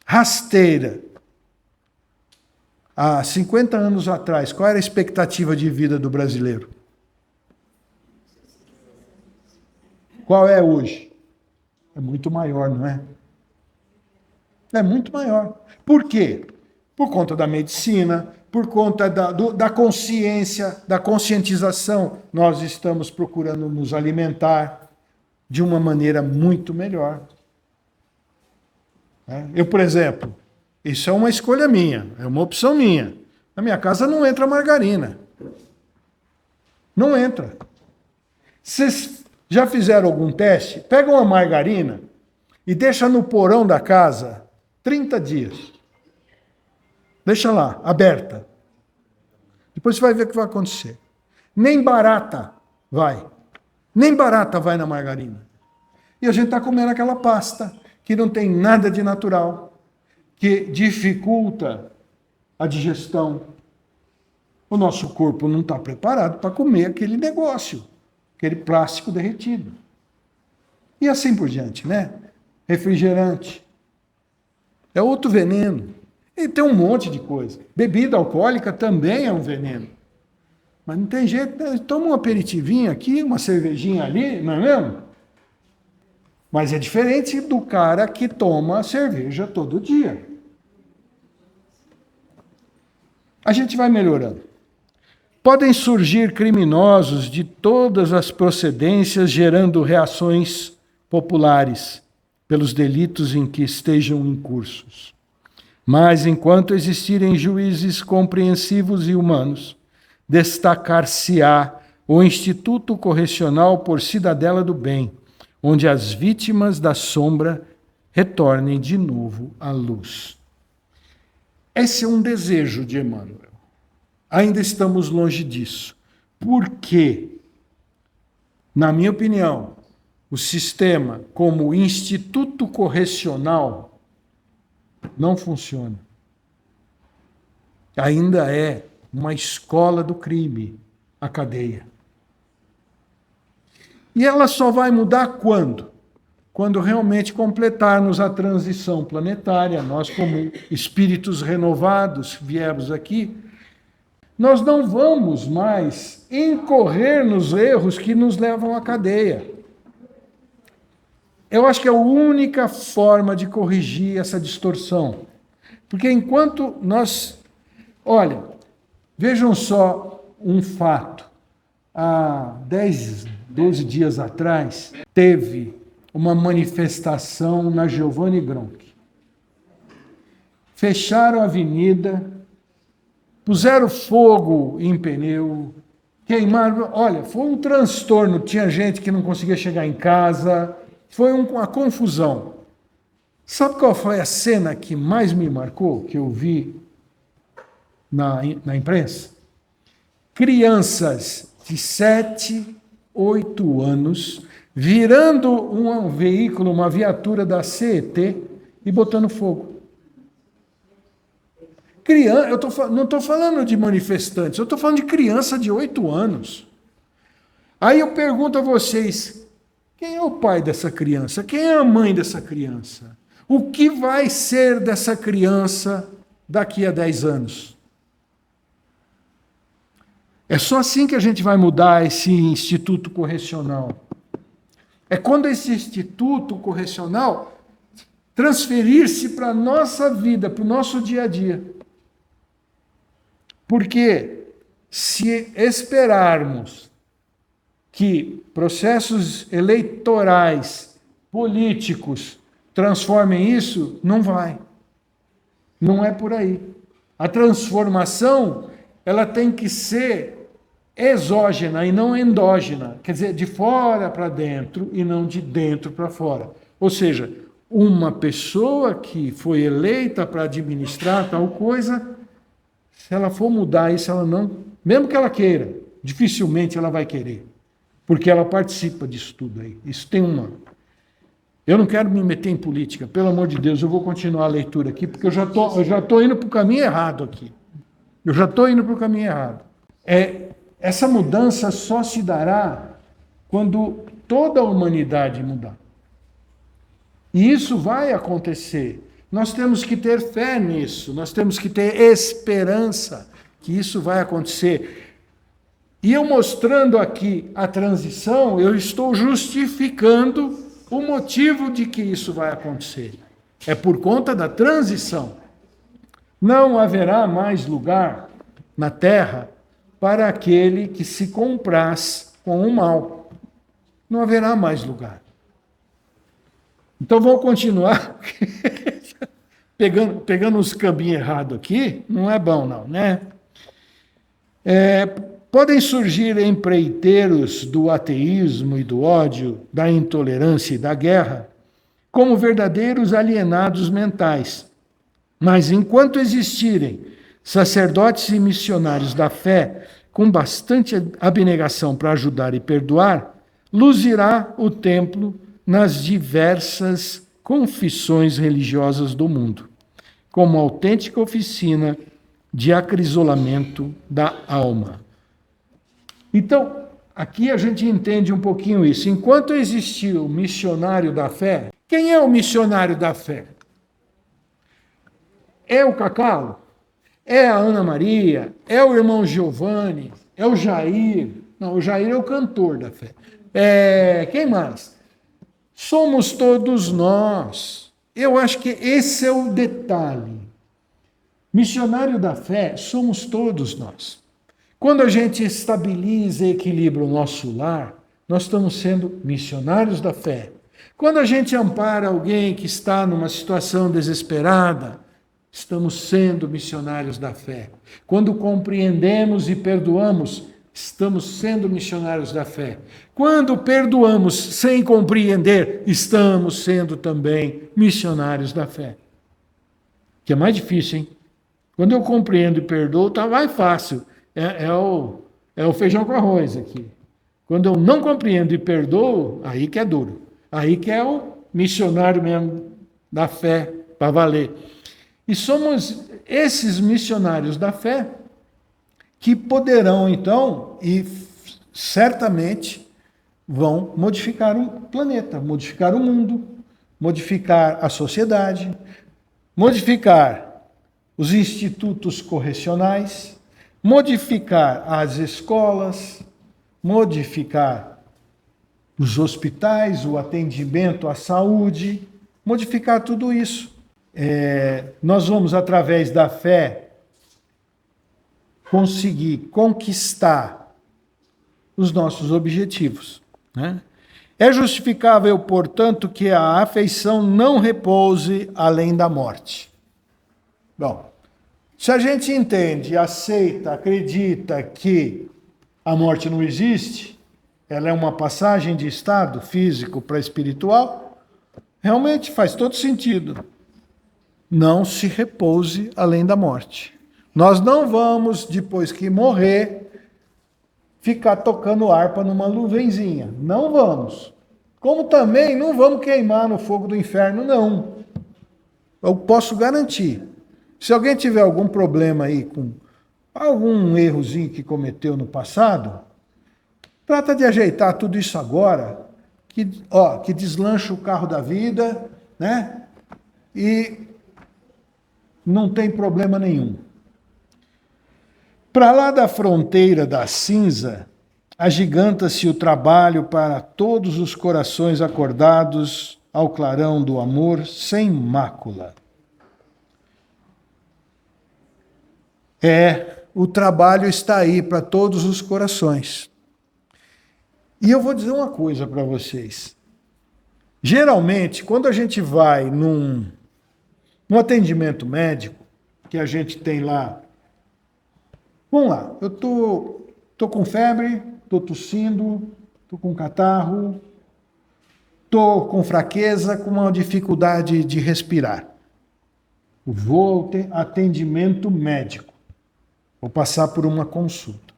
rasteira, há 50 anos atrás, qual era a expectativa de vida do brasileiro? Qual é hoje? É muito maior, não é? É muito maior. Por quê? Por conta da medicina, por conta da consciência, da conscientização. Nós estamos procurando nos alimentar de uma maneira muito melhor. Eu, por exemplo, isso é uma escolha minha, é uma opção minha. Na minha casa não entra margarina. Não entra. Vocês já fizeram algum teste? Pega uma margarina e deixa no porão da casa 30 dias. Deixa lá, aberta. Depois você vai ver o que vai acontecer. Nem barata vai. Nem barata vai na margarina. E a gente está comendo aquela pasta que não tem nada de natural, que dificulta a digestão. O nosso corpo não está preparado para comer aquele negócio, aquele plástico derretido. E assim por diante, né? Refrigerante. É outro veneno. E tem um monte de coisa. Bebida alcoólica também é um veneno. Mas não tem jeito, né? Toma um aperitivinho aqui, uma cervejinha ali, não é mesmo? Mas é diferente do cara que toma cerveja todo dia. A gente vai melhorando. Podem surgir criminosos de todas as procedências, gerando reações populares pelos delitos em que estejam incursos. Mas, enquanto existirem juízes compreensivos e humanos, destacar-se-á o Instituto Correcional por cidadela do bem, onde as vítimas da sombra retornem de novo à luz. Esse é um desejo de Emmanuel. Ainda estamos longe disso. Porque, na minha opinião, o sistema como instituto correcional não funciona. Ainda é uma escola do crime, a cadeia. E ela só vai mudar quando? Quando realmente completarmos a transição planetária, nós como espíritos renovados viemos aqui, nós não vamos mais incorrer nos erros que nos levam à cadeia. Eu acho que é a única forma de corrigir essa distorção. Porque enquanto nós... Olha, vejam só um fato. Há 10, 12 dias atrás, teve uma manifestação na Giovanni Gronchi. Fecharam a avenida, puseram fogo em pneu, queimaram... Olha, foi um transtorno. Tinha gente que não conseguia chegar em casa... Foi uma confusão. Sabe qual foi a cena que mais me marcou, que eu vi na imprensa? Crianças de 7, 8 anos virando um veículo, uma viatura da CET e botando fogo. Não estou falando de manifestantes, eu estou falando de criança de 8 anos. Aí eu pergunto a vocês, quem é o pai dessa criança? Quem é a mãe dessa criança? O que vai ser dessa criança daqui a 10 anos? É só assim que a gente vai mudar esse instituto correcional. É quando esse instituto correcional transferir-se para a nossa vida, para o nosso dia a dia. Porque se esperarmos que processos eleitorais, políticos, transformem isso, não vai. Não é por aí. A transformação, ela tem que ser exógena e não endógena. Quer dizer, de fora para dentro e não de dentro para fora. Ou seja, uma pessoa que foi eleita para administrar tal coisa, se ela for mudar isso, ela não... Mesmo que ela queira, dificilmente ela vai querer. Porque ela participa disso tudo aí. Isso tem uma... Eu não quero me meter em política, pelo amor de Deus, eu vou continuar a leitura aqui, porque eu já tô indo para o caminho errado aqui. Eu já estou indo para o caminho errado. É essa mudança só se dará quando toda a humanidade mudar. E isso vai acontecer. Nós temos que ter fé nisso, nós temos que ter esperança que isso vai acontecer. E eu mostrando aqui a transição, eu estou justificando o motivo de que isso vai acontecer. É por conta da transição. Não haverá mais lugar na terra para aquele que se compraz com o mal. Não haverá mais lugar. Então vamos continuar. pegando uns caminhos errados aqui, não é bom não, né? Podem surgir empreiteiros do ateísmo e do ódio, da intolerância e da guerra, como verdadeiros alienados mentais. Mas enquanto existirem sacerdotes e missionários da fé com bastante abnegação para ajudar e perdoar, luzirá o templo nas diversas confissões religiosas do mundo, como autêntica oficina de acrisolamento da alma. Então, aqui a gente entende um pouquinho isso. Enquanto existir o missionário da fé, quem é o missionário da fé? É o Cacau? É a Ana Maria? É o irmão Giovanni? É o Jair? Não, o Jair é o cantor da fé. Quem mais? Somos todos nós. Eu acho que esse é o detalhe. Missionário da fé somos todos nós. Quando a gente estabiliza e equilibra o nosso lar, nós estamos sendo missionários da fé. Quando a gente ampara alguém que está numa situação desesperada, estamos sendo missionários da fé. Quando compreendemos e perdoamos, estamos sendo missionários da fé. Quando perdoamos sem compreender, estamos sendo também missionários da fé. Que é mais difícil, hein? Quando eu compreendo e perdoo, tá mais fácil. É o feijão com arroz aqui. Quando eu não compreendo e perdoo, aí que é duro. Aí que é o missionário mesmo da fé para valer. E somos esses missionários da fé que poderão, então, e certamente vão modificar o planeta, modificar o mundo, modificar a sociedade, modificar os institutos correcionais, modificar as escolas, modificar os hospitais, o atendimento à saúde, modificar tudo isso. Nós vamos, através da fé, conseguir conquistar os nossos objetivos, né? É justificável, portanto, que a afeição não repouse além da morte. Bom, se a gente entende, aceita, acredita que a morte não existe, ela é uma passagem de estado físico para espiritual, realmente faz todo sentido. Não se repouse além da morte. Nós não vamos, depois que morrer, ficar tocando harpa numa nuvenzinha. Não vamos. Como também não vamos queimar no fogo do inferno, não. Eu posso garantir. Se alguém tiver algum problema aí com algum errozinho que cometeu no passado, trata de ajeitar tudo isso agora, que deslancha o carro da vida, né? E não tem problema nenhum. Para lá da fronteira da cinza, agiganta-se o trabalho para todos os corações acordados ao clarão do amor sem mácula. O trabalho está aí para todos os corações. E eu vou dizer uma coisa para vocês. Geralmente, quando a gente vai num atendimento médico, que a gente tem lá, vamos lá, eu tô com febre, tô tossindo, tô com catarro, tô com fraqueza, com uma dificuldade de respirar. Vou ter atendimento médico. Vou passar por uma consulta.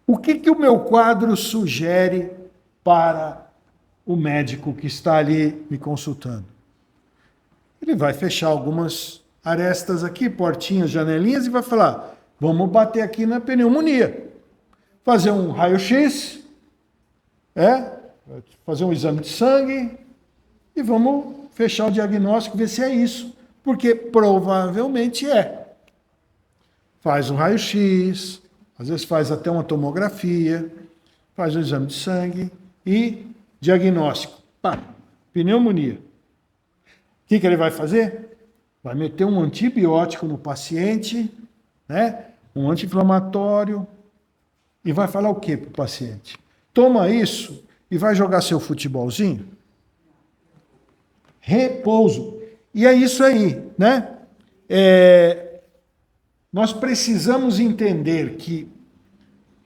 O que o meu quadro sugere para o médico que está ali me consultando? Ele vai fechar algumas arestas aqui, portinhas, janelinhas, e vai falar: Vamos bater aqui na pneumonia. Fazer um raio-x, fazer um exame de sangue e vamos fechar o diagnóstico, ver se é isso. Porque provavelmente é. Faz um raio-x, às vezes faz até uma tomografia, faz um exame de sangue e diagnóstico. Pá, pneumonia. O que ele vai fazer? Vai meter um antibiótico no paciente, né? Um anti-inflamatório, e vai falar o que para o paciente? Toma isso e vai jogar seu futebolzinho? Repouso. E é isso aí, né? Nós precisamos entender que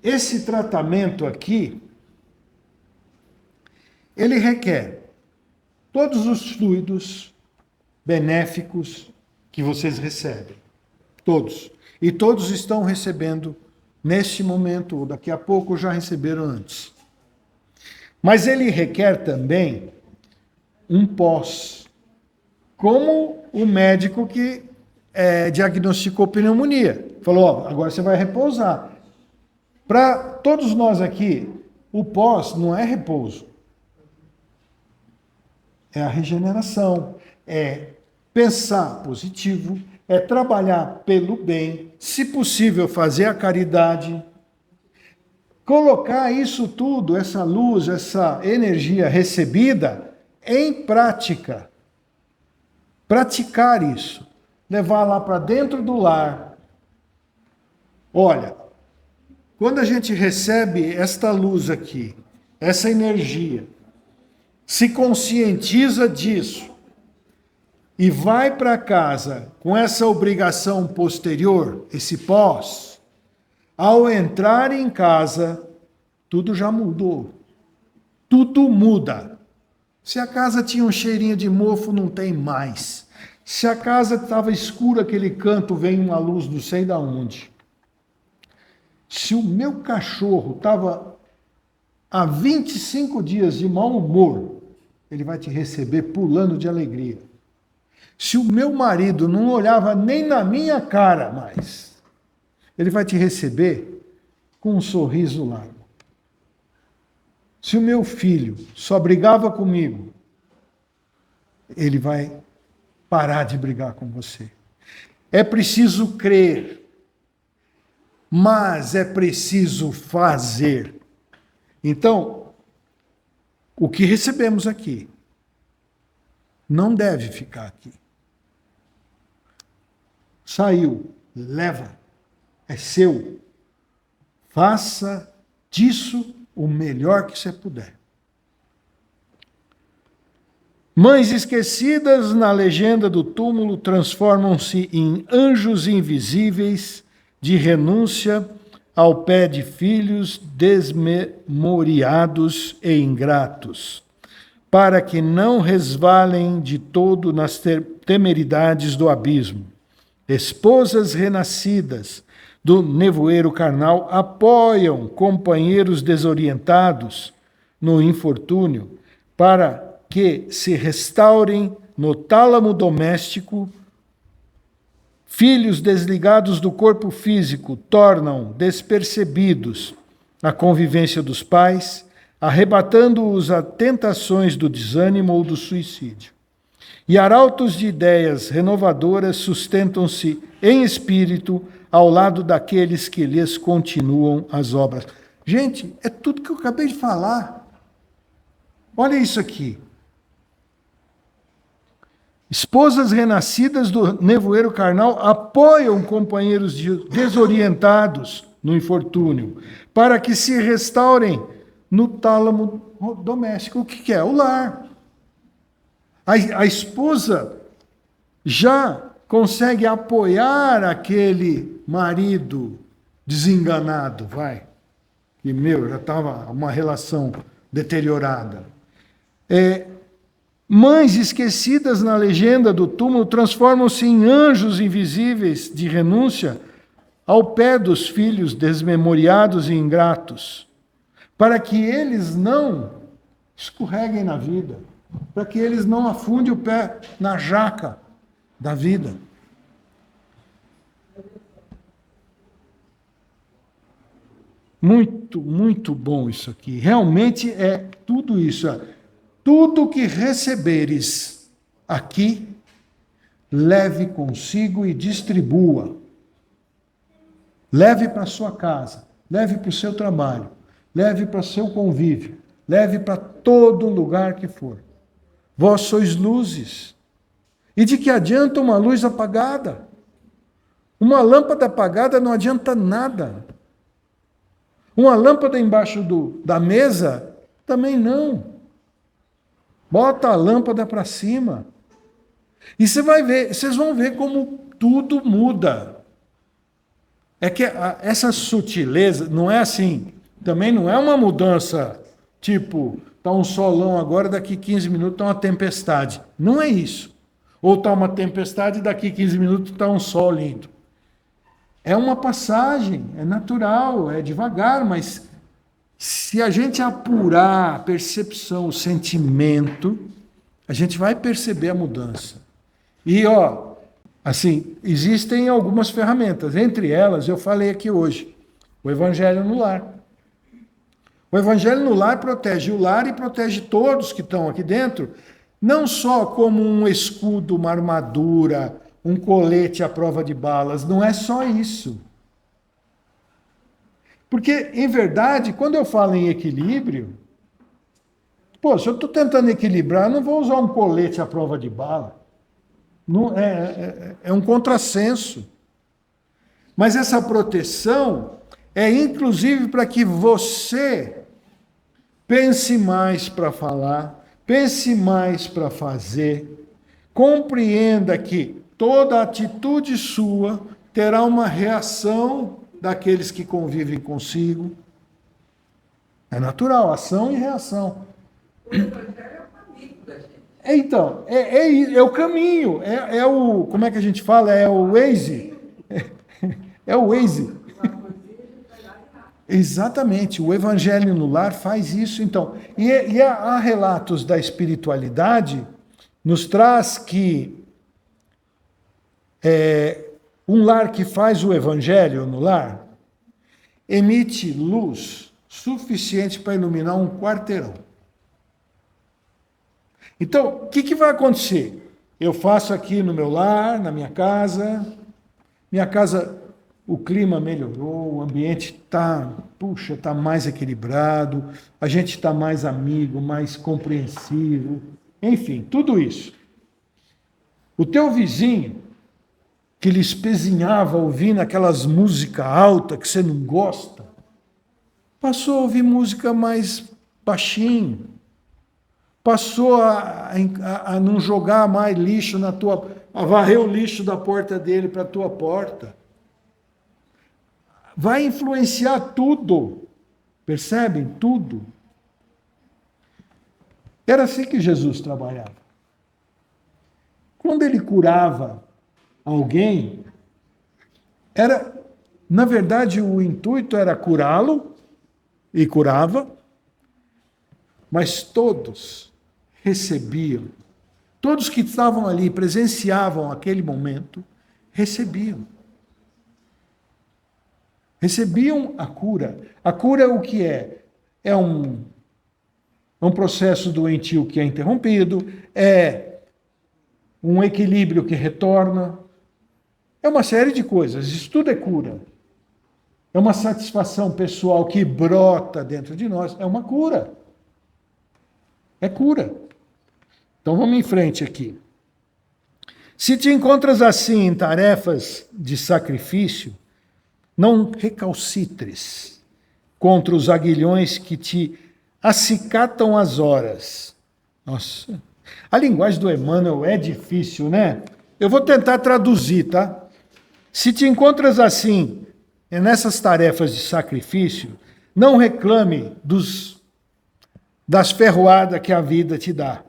esse tratamento aqui, ele requer todos os fluidos benéficos que vocês recebem. Todos. E todos estão recebendo neste momento, ou daqui a pouco já receberam antes. Mas ele requer também um pós, como o médico que diagnosticou pneumonia. Falou, ó, agora você vai repousar. Para todos nós aqui, o pós não é repouso. É a regeneração, é pensar positivo, é trabalhar pelo bem, se possível fazer a caridade, colocar isso tudo, essa luz, essa energia recebida em prática. Praticar isso, levar lá para dentro do lar. Olha, quando a gente recebe esta luz aqui, essa energia, se conscientiza disso, e vai para casa com essa obrigação posterior, esse pós, ao entrar em casa, tudo já mudou. Tudo muda. Se a casa tinha um cheirinho de mofo, não tem mais. Se a casa estava escura, aquele canto, vem uma luz não sei de onde. Se o meu cachorro estava há 25 dias de mau humor, ele vai te receber pulando de alegria. Se o meu marido não olhava nem na minha cara mais, ele vai te receber com um sorriso largo. Se o meu filho só brigava comigo, ele vai parar de brigar com você. É preciso crer, mas é preciso fazer. Então, o que recebemos aqui não deve ficar aqui. Saiu, leva, é seu. Faça disso o melhor que você puder. Mães esquecidas na legenda do túmulo transformam-se em anjos invisíveis de renúncia ao pé de filhos desmemoriados e ingratos, para que não resvalem de todo nas temeridades do abismo. Esposas renascidas do nevoeiro carnal apoiam companheiros desorientados no infortúnio para que se restaurem no tálamo doméstico. Filhos desligados do corpo físico tornam despercebidos a convivência dos pais, arrebatando-os a tentações do desânimo ou do suicídio. E arautos de ideias renovadoras sustentam-se em espírito ao lado daqueles que lhes continuam as obras. Gente, é tudo que eu acabei de falar. Olha isso aqui. Esposas renascidas do nevoeiro carnal apoiam companheiros desorientados no infortúnio, para que se restaurem no tálamo doméstico. O que é? O lar. A esposa já consegue apoiar aquele marido desenganado, que, já estava uma relação deteriorada. Mães esquecidas na legenda do túmulo transformam-se em anjos invisíveis de renúncia ao pé dos filhos desmemoriados e ingratos, para que eles não escorreguem na vida, para que eles não afundem o pé na jaca da vida. Muito, muito bom isso aqui. Realmente é tudo isso. Tudo que receberes aqui, leve consigo e distribua. Leve para a sua casa, leve para o seu trabalho, leve para o seu convívio, leve para todo lugar que for. Vós sois luzes. E de que adianta uma luz apagada? Uma lâmpada apagada não adianta nada. Uma lâmpada embaixo da mesa também não. Bota a lâmpada para cima. E vocês vão ver como tudo muda. É que essa sutileza não é assim, também não é uma mudança tipo, está um solão agora, daqui 15 minutos está uma tempestade. Não é isso. Ou está uma tempestade, daqui 15 minutos está um sol lindo. É uma passagem, é natural, é devagar, mas se a gente apurar a percepção, o sentimento, a gente vai perceber a mudança. E, assim, existem algumas ferramentas, entre elas eu falei aqui hoje, o Evangelho no Lar. O Evangelho no Lar protege o lar e protege todos que estão aqui dentro, não só como um escudo, uma armadura, um colete à prova de balas, não é só isso. Porque, em verdade, quando eu falo em equilíbrio, se eu estou tentando equilibrar, eu não vou usar um colete à prova de bala. Não, é um contrassenso. Mas essa proteção é inclusive para que você pense mais para falar, pense mais para fazer, compreenda que toda atitude sua terá uma reação daqueles que convivem consigo. É natural, ação e reação. O Evangelho é o caminho da gente. Então, é o caminho, é o, como é que a gente fala? É o Waze. É o Waze. Exatamente, o Evangelho no Lar faz isso, então. E há relatos da espiritualidade, nos traz que um lar que faz o Evangelho no lar, emite luz suficiente para iluminar um quarteirão. Então, o que vai acontecer? Eu faço aqui no meu lar, na minha casa, o clima melhorou, o ambiente está mais equilibrado, a gente está mais amigo, mais compreensivo, enfim, tudo isso. O teu vizinho, que lhe espezinhava ouvindo aquelas músicas altas que você não gosta, passou a ouvir música mais baixinho, passou a não jogar mais lixo a varrer o lixo da porta dele para a tua porta. Vai influenciar tudo, percebem? Tudo. Era assim que Jesus trabalhava. Quando ele curava alguém, na verdade, o intuito era curá-lo, e curava, mas todos recebiam, todos que estavam ali, presenciavam aquele momento, recebiam. Recebiam a cura. A cura é o que é? É um processo doentio que é interrompido, é um equilíbrio que retorna, é uma série de coisas. Isso tudo é cura. É uma satisfação pessoal que brota dentro de nós, é uma cura. É cura. Então vamos em frente aqui. Se te encontras assim em tarefas de sacrifício, não recalcitres contra os aguilhões que te acicatam as horas. Nossa, a linguagem do Emmanuel é difícil, né? Eu vou tentar traduzir, tá? Se te encontras assim, nessas tarefas de sacrifício, não reclame das ferroadas que a vida te dá,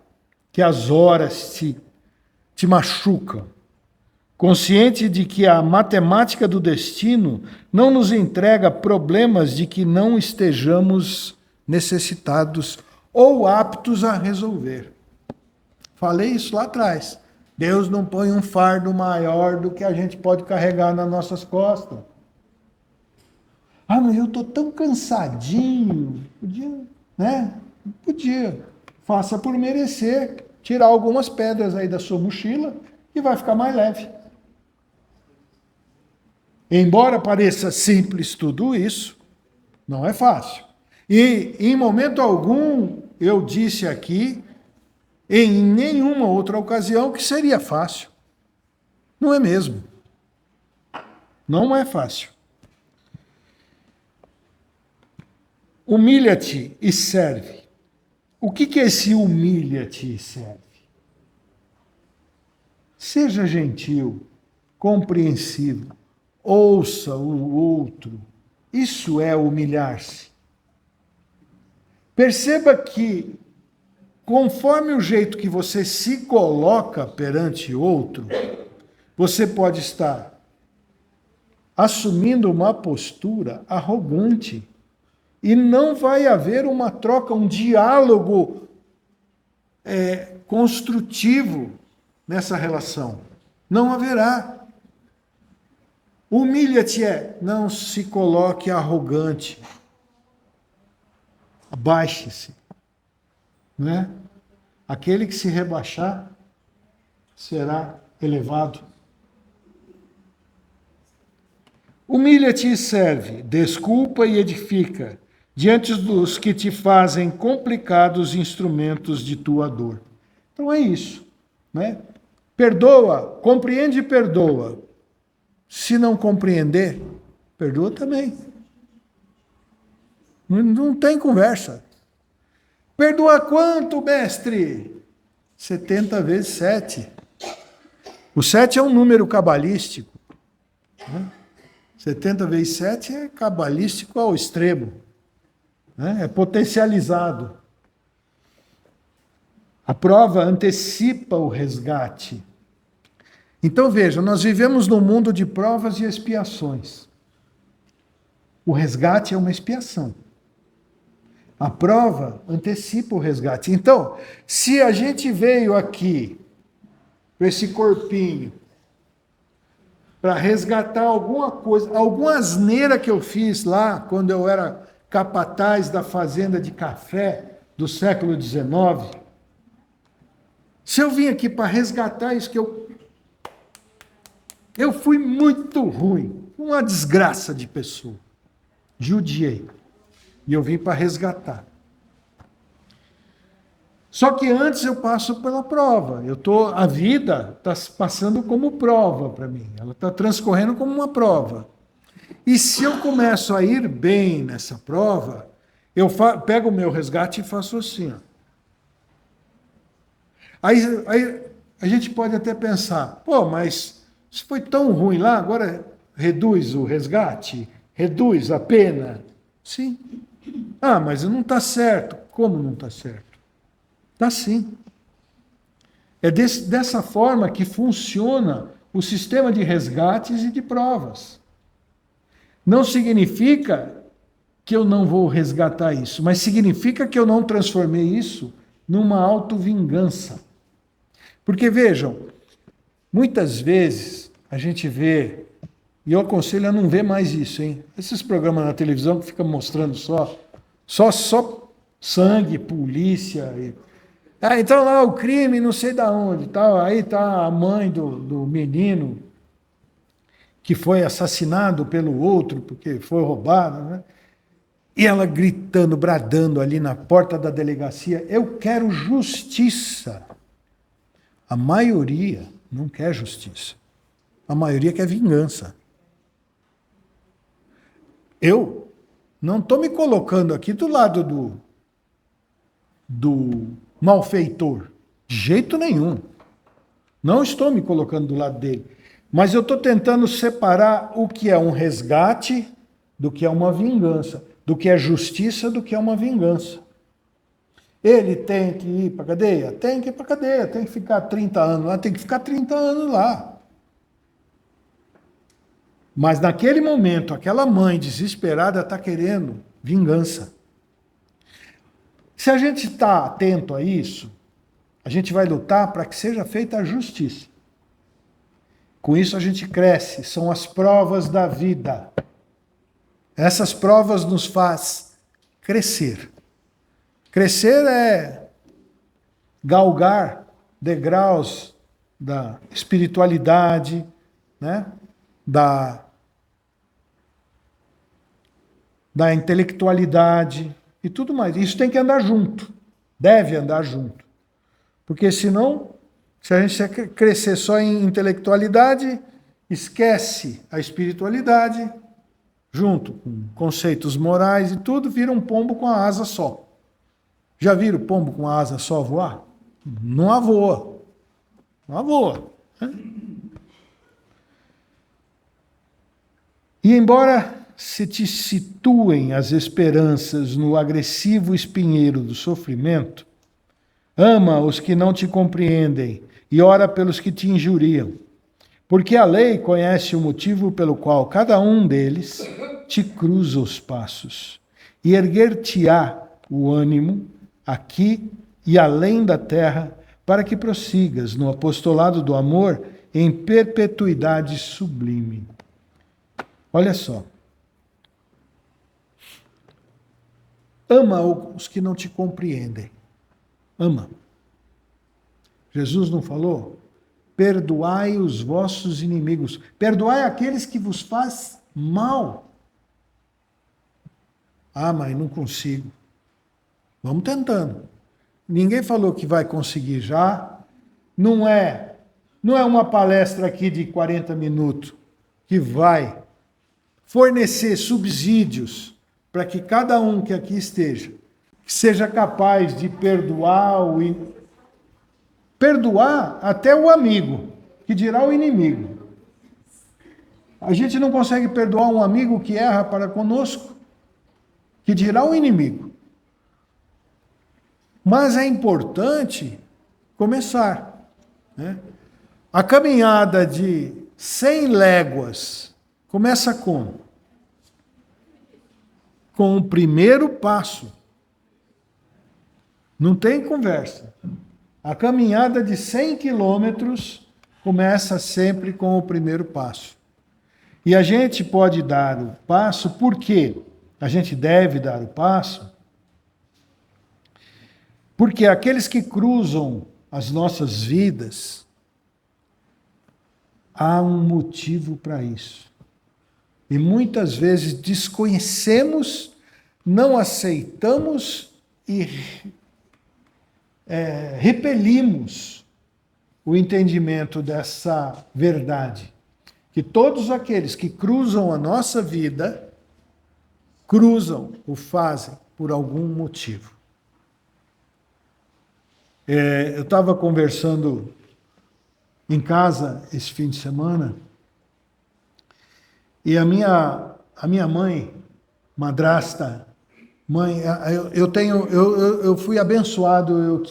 que as horas te machucam. Consciente de que a matemática do destino não nos entrega problemas de que não estejamos necessitados ou aptos a resolver. Falei isso lá atrás. Deus não põe um fardo maior do que a gente pode carregar nas nossas costas. Ah, mas eu estou tão cansadinho. Podia, né? Podia. Faça por merecer. Tirar algumas pedras aí da sua mochila e vai ficar mais leve. Embora pareça simples tudo isso, não é fácil. E em momento algum eu disse aqui, em nenhuma outra ocasião, que seria fácil. Não é mesmo. Não é fácil. Humilha-te e serve. O que é esse humilha-te e serve? Seja gentil, compreensivo, ouça o outro. Isso é humilhar-se. Perceba que, conforme o jeito que você se coloca perante outro, você pode estar assumindo uma postura arrogante. E não vai haver uma troca, um diálogo construtivo nessa relação. Não haverá. Humilha-te não se coloque arrogante. Abaixe-se. Né? Aquele que se rebaixar será elevado. Humilha-te e serve, desculpa e edifica, diante dos que te fazem complicados instrumentos de tua dor. Então é isso, né? Perdoa, compreende e perdoa. Se não compreender, perdoa também. Não tem conversa. Perdoa quanto, mestre? 70 vezes 7. O 7 é um número cabalístico. Né? 70 vezes 7 é cabalístico ao extremo. Né? É potencializado. A prova antecipa o resgate. Então veja, nós vivemos num mundo de provas e expiações. O resgate é uma expiação. A prova antecipa o resgate. Então, se a gente veio aqui, com esse corpinho, para resgatar alguma coisa, alguma asneira que eu fiz lá, quando eu era capataz da fazenda de café do século XIX, se eu vim aqui para resgatar isso que eu fui muito ruim, uma desgraça de pessoa, judiei. E eu vim para resgatar. Só que antes eu passo pela prova. A vida está passando como prova para mim. Ela está transcorrendo como uma prova. E se eu começo a ir bem nessa prova, eu pego o meu resgate e faço assim. Ó. Aí a gente pode até pensar, pô, mas se foi tão ruim lá, agora reduz o resgate? Reduz a pena? Sim. Ah, mas não está certo. Como não está certo? Está sim. É dessa forma que funciona o sistema de resgates e de provas. Não significa que eu não vou resgatar isso, mas significa que eu não transformei isso numa autovingança. Porque vejam, muitas vezes a gente vê, e eu aconselho a não ver mais isso, hein? Esses programas na televisão que ficam mostrando só sangue, polícia. Então lá o crime, não sei da onde, tal. Aí está a mãe do menino que foi assassinado pelo outro porque foi roubado, né? E ela gritando, bradando ali na porta da delegacia, eu quero justiça. A maioria não quer justiça. A maioria quer vingança. Eu não estou me colocando aqui do lado do malfeitor. De jeito nenhum. Não estou me colocando do lado dele. Mas eu estou tentando separar o que é um resgate do que é uma vingança. Do que é justiça do que é uma vingança. Ele tem que ir para a cadeia? Tem que ir para a cadeia. Tem que ficar 30 anos lá? Tem que ficar 30 anos lá. Mas naquele momento, aquela mãe desesperada está querendo vingança. Se a gente está atento a isso, a gente vai lutar para que seja feita a justiça. Com isso a gente cresce, são as provas da vida. Essas provas nos faz crescer. Crescer é galgar degraus da espiritualidade, né? da intelectualidade e tudo mais. Isso tem que andar junto, deve andar junto. Porque senão, se a gente crescer só em intelectualidade, esquece a espiritualidade, junto com conceitos morais e tudo, vira um pombo com a asa só. Já viram o pombo com a asa só voar? Não voa. Não voa. Né? E embora se te situem as esperanças no agressivo espinheiro do sofrimento, ama os que não te compreendem e ora pelos que te injuriam, porque a lei conhece o motivo pelo qual cada um deles te cruza os passos, e erguer-te-á o ânimo aqui e além da terra, para que prossigas no apostolado do amor em perpetuidade sublime. Olha só. Ama os que não te compreendem. Ama. Jesus não falou? Perdoai os vossos inimigos. Perdoai aqueles que vos faz mal. Ah, mas não consigo. Vamos tentando. Ninguém falou que vai conseguir já. Não é uma palestra aqui de 40 minutos que vai fornecer subsídios para que cada um que aqui esteja seja capaz de perdoar até o amigo, que dirá o inimigo. A gente não consegue perdoar um amigo que erra para conosco, que dirá o inimigo. Mas é importante começar. Né? A caminhada de 100 léguas começa como? Com o primeiro passo. Não tem conversa. A caminhada de 100 quilômetros começa sempre com o primeiro passo. E a gente pode dar o passo, por quê? A gente deve dar o passo, porque aqueles que cruzam as nossas vidas, há um motivo para isso. E muitas vezes desconhecemos, não aceitamos e repelimos o entendimento dessa verdade. Que todos aqueles que cruzam a nossa vida, o fazem por algum motivo. Eu estava conversando em casa esse fim de semana e a minha mãe, madrasta, eu fui abençoado,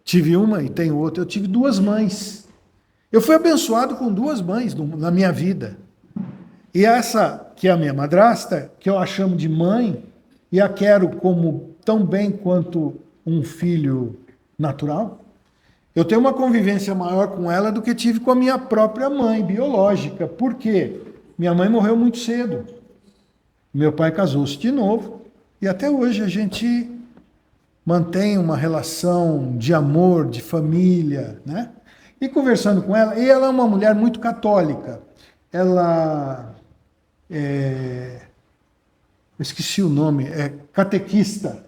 tive uma e tenho outra, eu tive duas mães. Eu fui abençoado com duas mães na minha vida. E essa, que é a minha madrasta, que eu a chamo de mãe, e a quero como tão bem quanto um filho natural, eu tenho uma convivência maior com ela do que tive com a minha própria mãe biológica. Por quê? Minha mãe morreu muito cedo. Meu pai casou-se de novo, e até hoje a gente mantém uma relação de amor, de família, né? E conversando com ela, e ela é uma mulher muito católica. Ela esqueci o nome, é catequista.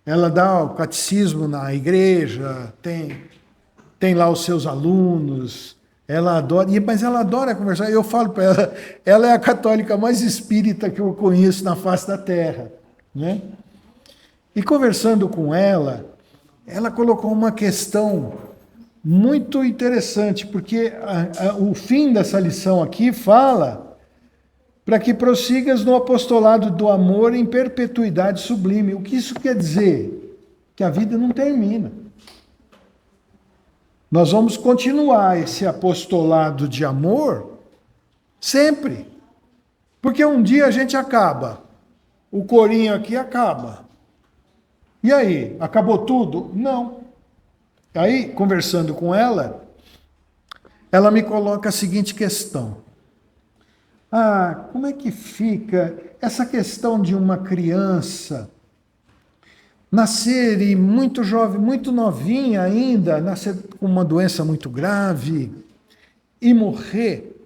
Ela dá o catecismo na igreja, tem lá os seus alunos, ela adora, mas ela adora conversar. Eu falo para ela é a católica mais espírita que eu conheço na face da terra, né? E conversando com ela colocou uma questão muito interessante, porque o fim dessa lição aqui fala para que prossigas no apostolado do amor em perpetuidade sublime. O que isso quer dizer? Que a vida não termina. Nós vamos continuar esse apostolado de amor sempre. Porque um dia a gente acaba. O corinho aqui acaba. E aí, acabou tudo? Não. Aí, conversando com ela me coloca a seguinte questão. como é que fica essa questão de uma criança nascer e muito jovem, muito novinha ainda, nascer com uma doença muito grave e morrer?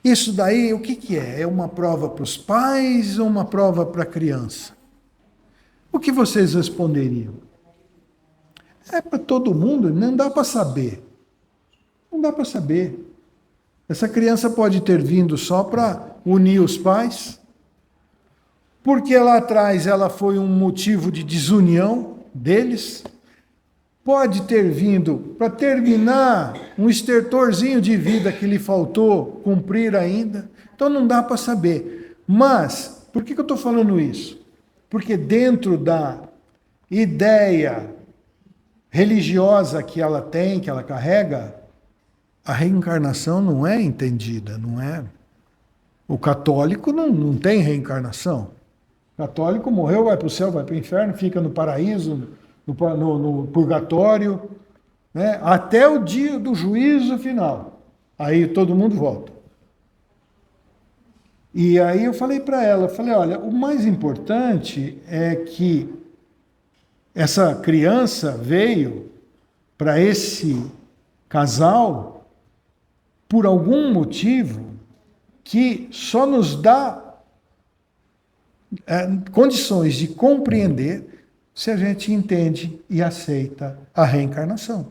Isso daí, o que que é? É uma prova para os pais ou uma prova para a criança? O que vocês responderiam? É para todo mundo? Não dá para saber. Não dá para saber. Essa criança pode ter vindo só para unir os pais, porque lá atrás ela foi um motivo de desunião deles. Pode ter vindo para terminar um estertorzinho de vida que lhe faltou cumprir ainda. Então não dá para saber. Mas, por que eu estou falando isso? Porque dentro da ideia religiosa que ela tem, que ela carrega, a reencarnação não é entendida, não é? O católico não tem reencarnação. O católico morreu, vai para o céu, vai para o inferno, fica no paraíso, no purgatório, né? Até o dia do juízo final. Aí todo mundo volta. E aí eu falei para ela, olha, o mais importante é que essa criança veio para esse casal por algum motivo que só nos dá condições de compreender se a gente entende e aceita a reencarnação.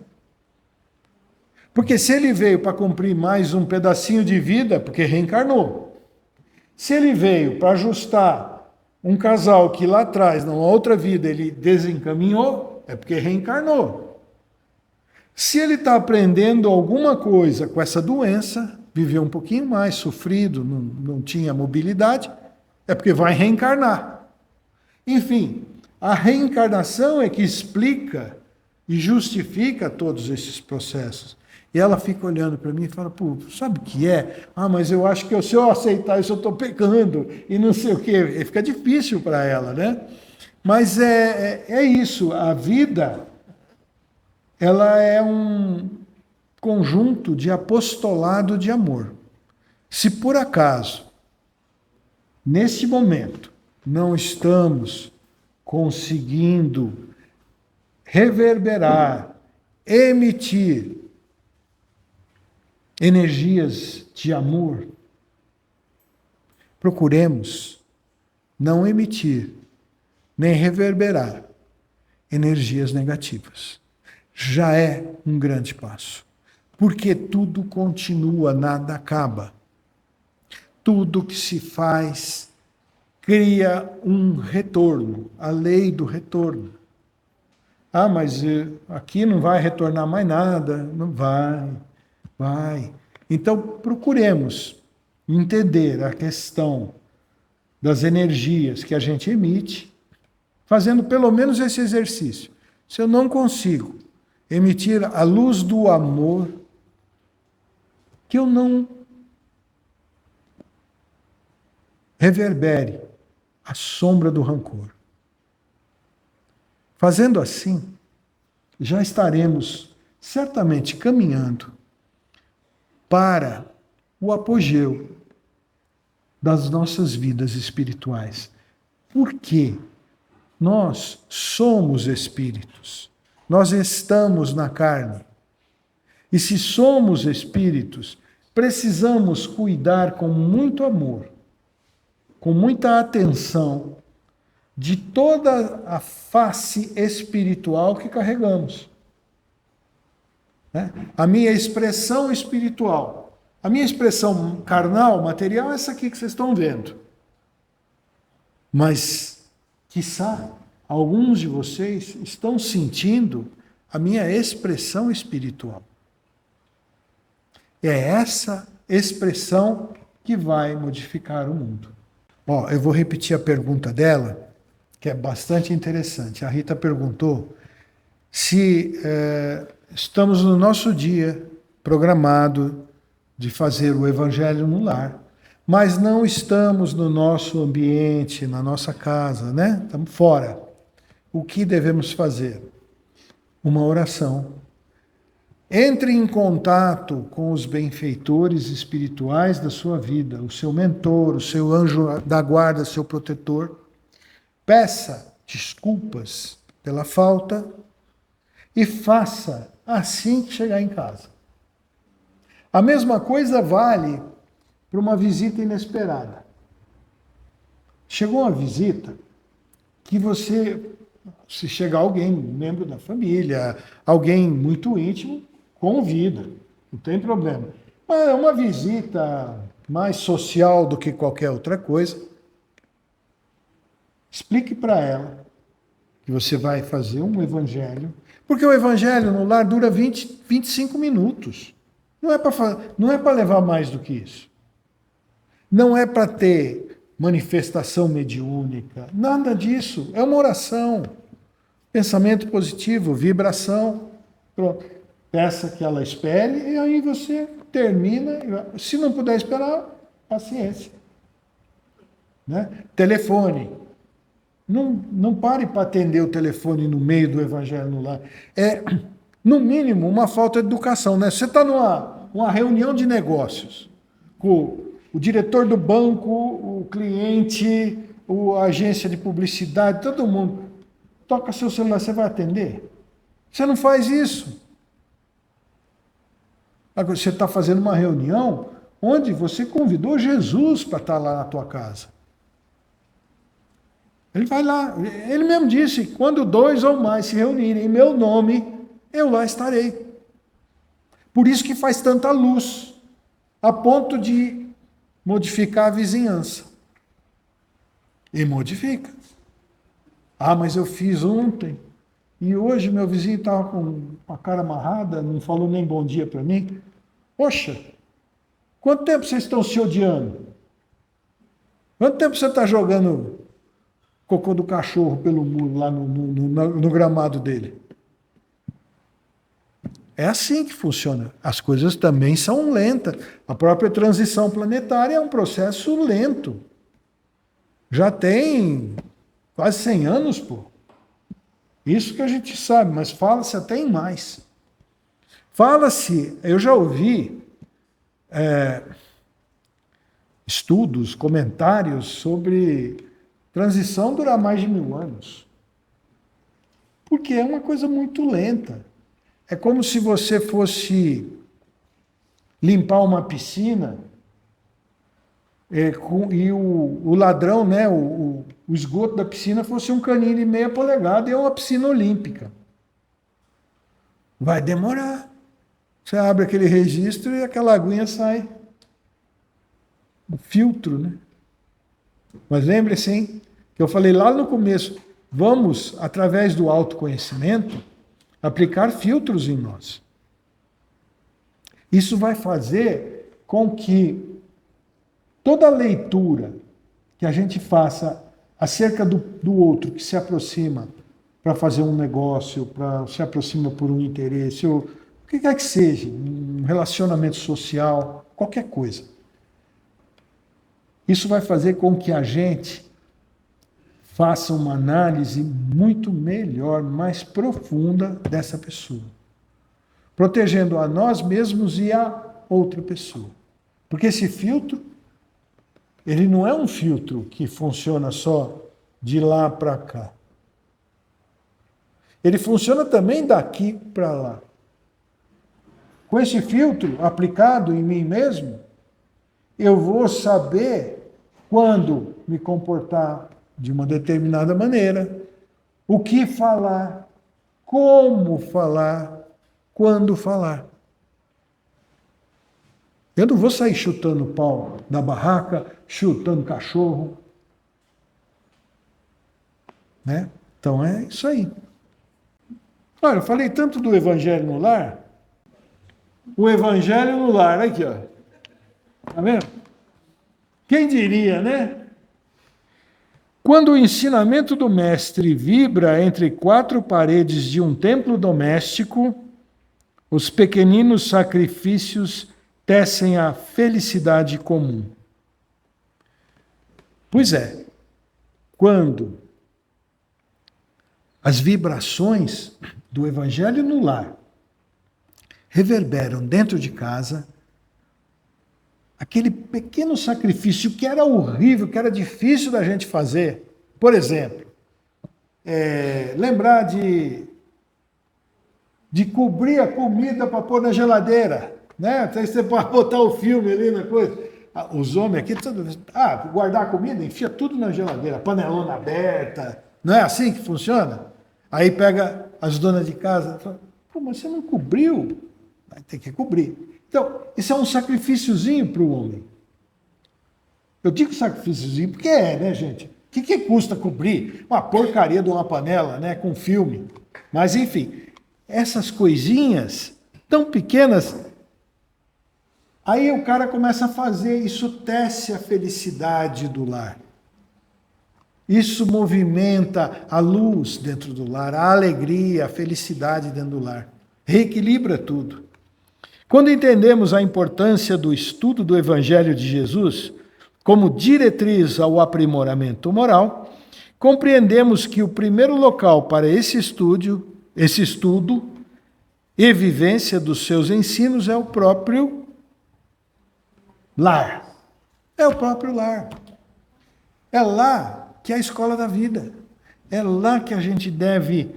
Porque se ele veio para cumprir mais um pedacinho de vida, porque reencarnou. Se ele veio para ajustar um casal que lá atrás, numa outra vida, ele desencaminhou, é porque reencarnou. Se ele está aprendendo alguma coisa com essa doença, viveu um pouquinho mais, sofrido, não tinha mobilidade, é porque vai reencarnar. Enfim, a reencarnação é que explica e justifica todos esses processos. E ela fica olhando para mim e fala, pô, sabe o que é? Mas eu acho que se eu aceitar isso eu estou pecando e não sei o quê. E fica difícil para ela, né? Mas é isso, a vida, ela é um conjunto de apostolado de amor. Se por acaso, nesse momento, não estamos conseguindo reverberar, emitir energias de amor, procuremos não emitir, nem reverberar energias negativas. Já é um grande passo. Porque tudo continua, nada acaba. Tudo que se faz cria um retorno, a lei do retorno. Mas aqui não vai retornar mais nada. Não vai. Então, procuremos entender a questão das energias que a gente emite, fazendo pelo menos esse exercício. Se eu não consigo emitir a luz do amor, que eu não reverbere a sombra do rancor. Fazendo assim, já estaremos certamente caminhando para o apogeu das nossas vidas espirituais. Porque nós somos espíritos, nós estamos na carne. E se somos espíritos, precisamos cuidar com muito amor, com muita atenção, de toda a face espiritual que carregamos. A minha expressão espiritual, a minha expressão carnal, material, é essa aqui que vocês estão vendo. Mas, quiçá, alguns de vocês estão sentindo a minha expressão espiritual. É essa expressão que vai modificar o mundo. Eu vou repetir a pergunta dela, que é bastante interessante. A Rita perguntou se estamos no nosso dia programado de fazer o Evangelho no lar, mas não estamos no nosso ambiente, na nossa casa, né? Estamos fora. O que devemos fazer? Uma oração Entre em contato com os benfeitores espirituais da sua vida, o seu mentor, o seu anjo da guarda, seu protetor. Peça desculpas pela falta e faça assim que chegar em casa. A mesma coisa vale para uma visita inesperada. Chegou uma visita que se chegar alguém, membro da família, alguém muito íntimo, convida, não tem problema. Mas é uma visita mais social do que qualquer outra coisa. Explique para ela que você vai fazer um evangelho, porque o evangelho no lar dura 25 minutos. Não é para levar mais do que isso. Não é para ter manifestação mediúnica, nada disso. É uma oração, pensamento positivo, vibração. Pronto. Peça que ela espere e aí você termina. Se não puder esperar, paciência. Né? Telefone. Não pare para atender o telefone no meio do evangelho no lar. É, no mínimo, uma falta de educação. Né? Você está numa reunião de negócios com o diretor do banco, o cliente, a agência de publicidade, todo mundo. Toca seu celular, você vai atender? Você não faz isso. Agora, você está fazendo uma reunião onde você convidou Jesus para estar lá na tua casa. Ele vai lá, ele mesmo disse, quando 2 ou mais se reunirem em meu nome, eu lá estarei. Por isso que faz tanta luz, a ponto de modificar a vizinhança. E modifica. Ah, mas eu fiz ontem, e hoje meu vizinho estava com a cara amarrada, não falou nem bom dia para mim. Poxa, quanto tempo vocês estão se odiando? Quanto tempo você está jogando cocô do cachorro pelo muro lá no gramado dele? É assim que funciona. As coisas também são lentas. A própria transição planetária é um processo lento. Já tem quase 100 anos, pô. Isso que a gente sabe, mas fala-se até em mais. Fala-se, eu já ouvi estudos, comentários sobre transição durar mais de 1000 anos. Porque é uma coisa muito lenta. É como se você fosse limpar uma piscina e o ladrão, né, o esgoto da piscina fosse um caninho de meia polegada e é uma piscina olímpica. Vai demorar. Você abre aquele registro e aquela aguinha sai. O filtro, né? Mas lembre-se, hein, que eu falei lá no começo, vamos, através do autoconhecimento, aplicar filtros em nós. Isso vai fazer com que toda leitura que a gente faça acerca do outro que se aproxima para fazer um negócio, se aproxima por um interesse, ou o que quer que seja, um relacionamento social, qualquer coisa. Isso vai fazer com que a gente faça uma análise muito melhor, mais profunda dessa pessoa, protegendo a nós mesmos e a outra pessoa. Porque esse filtro, ele não é um filtro que funciona só de lá para cá. Ele funciona também daqui para lá. Com esse filtro aplicado em mim mesmo, eu vou saber quando me comportar de uma determinada maneira, o que falar, como falar, quando falar. Eu não vou sair chutando pau da barraca, chutando cachorro. Né? Então é isso aí. Olha, eu falei tanto do Evangelho no lar. O Evangelho no lar, aqui, ó. Tá vendo? Quem diria, né? Quando o ensinamento do mestre vibra entre 4 paredes de um templo doméstico, os pequeninos sacrifícios tecem a felicidade comum. Pois é, quando as vibrações do Evangelho no lar reverberam dentro de casa aquele pequeno sacrifício que era horrível, que era difícil da gente fazer. Por exemplo, lembrar de cobrir a comida para pôr na geladeira, né? Então você pode botar o filme ali na coisa. Os homens aqui, guardar a comida, enfia tudo na geladeira, panelona aberta. Não é assim que funciona? Aí pega as donas de casa e fala, pô, mas você não cobriu? Vai ter que cobrir. Então, isso é um sacrifíciozinho para o homem. Eu digo sacrifíciozinho porque né, gente? O que custa cobrir uma porcaria de uma panela, né, com filme? Mas, enfim, essas coisinhas tão pequenas, aí o cara começa a fazer, isso tece a felicidade do lar. Isso movimenta a luz dentro do lar, a alegria, a felicidade dentro do lar. Reequilibra tudo. Quando entendemos a importância do estudo do Evangelho de Jesus como diretriz ao aprimoramento moral, compreendemos que o primeiro local para esse estudo e vivência dos seus ensinos é o próprio lar. É o próprio lar. É lá que é a escola da vida. É lá que a gente deve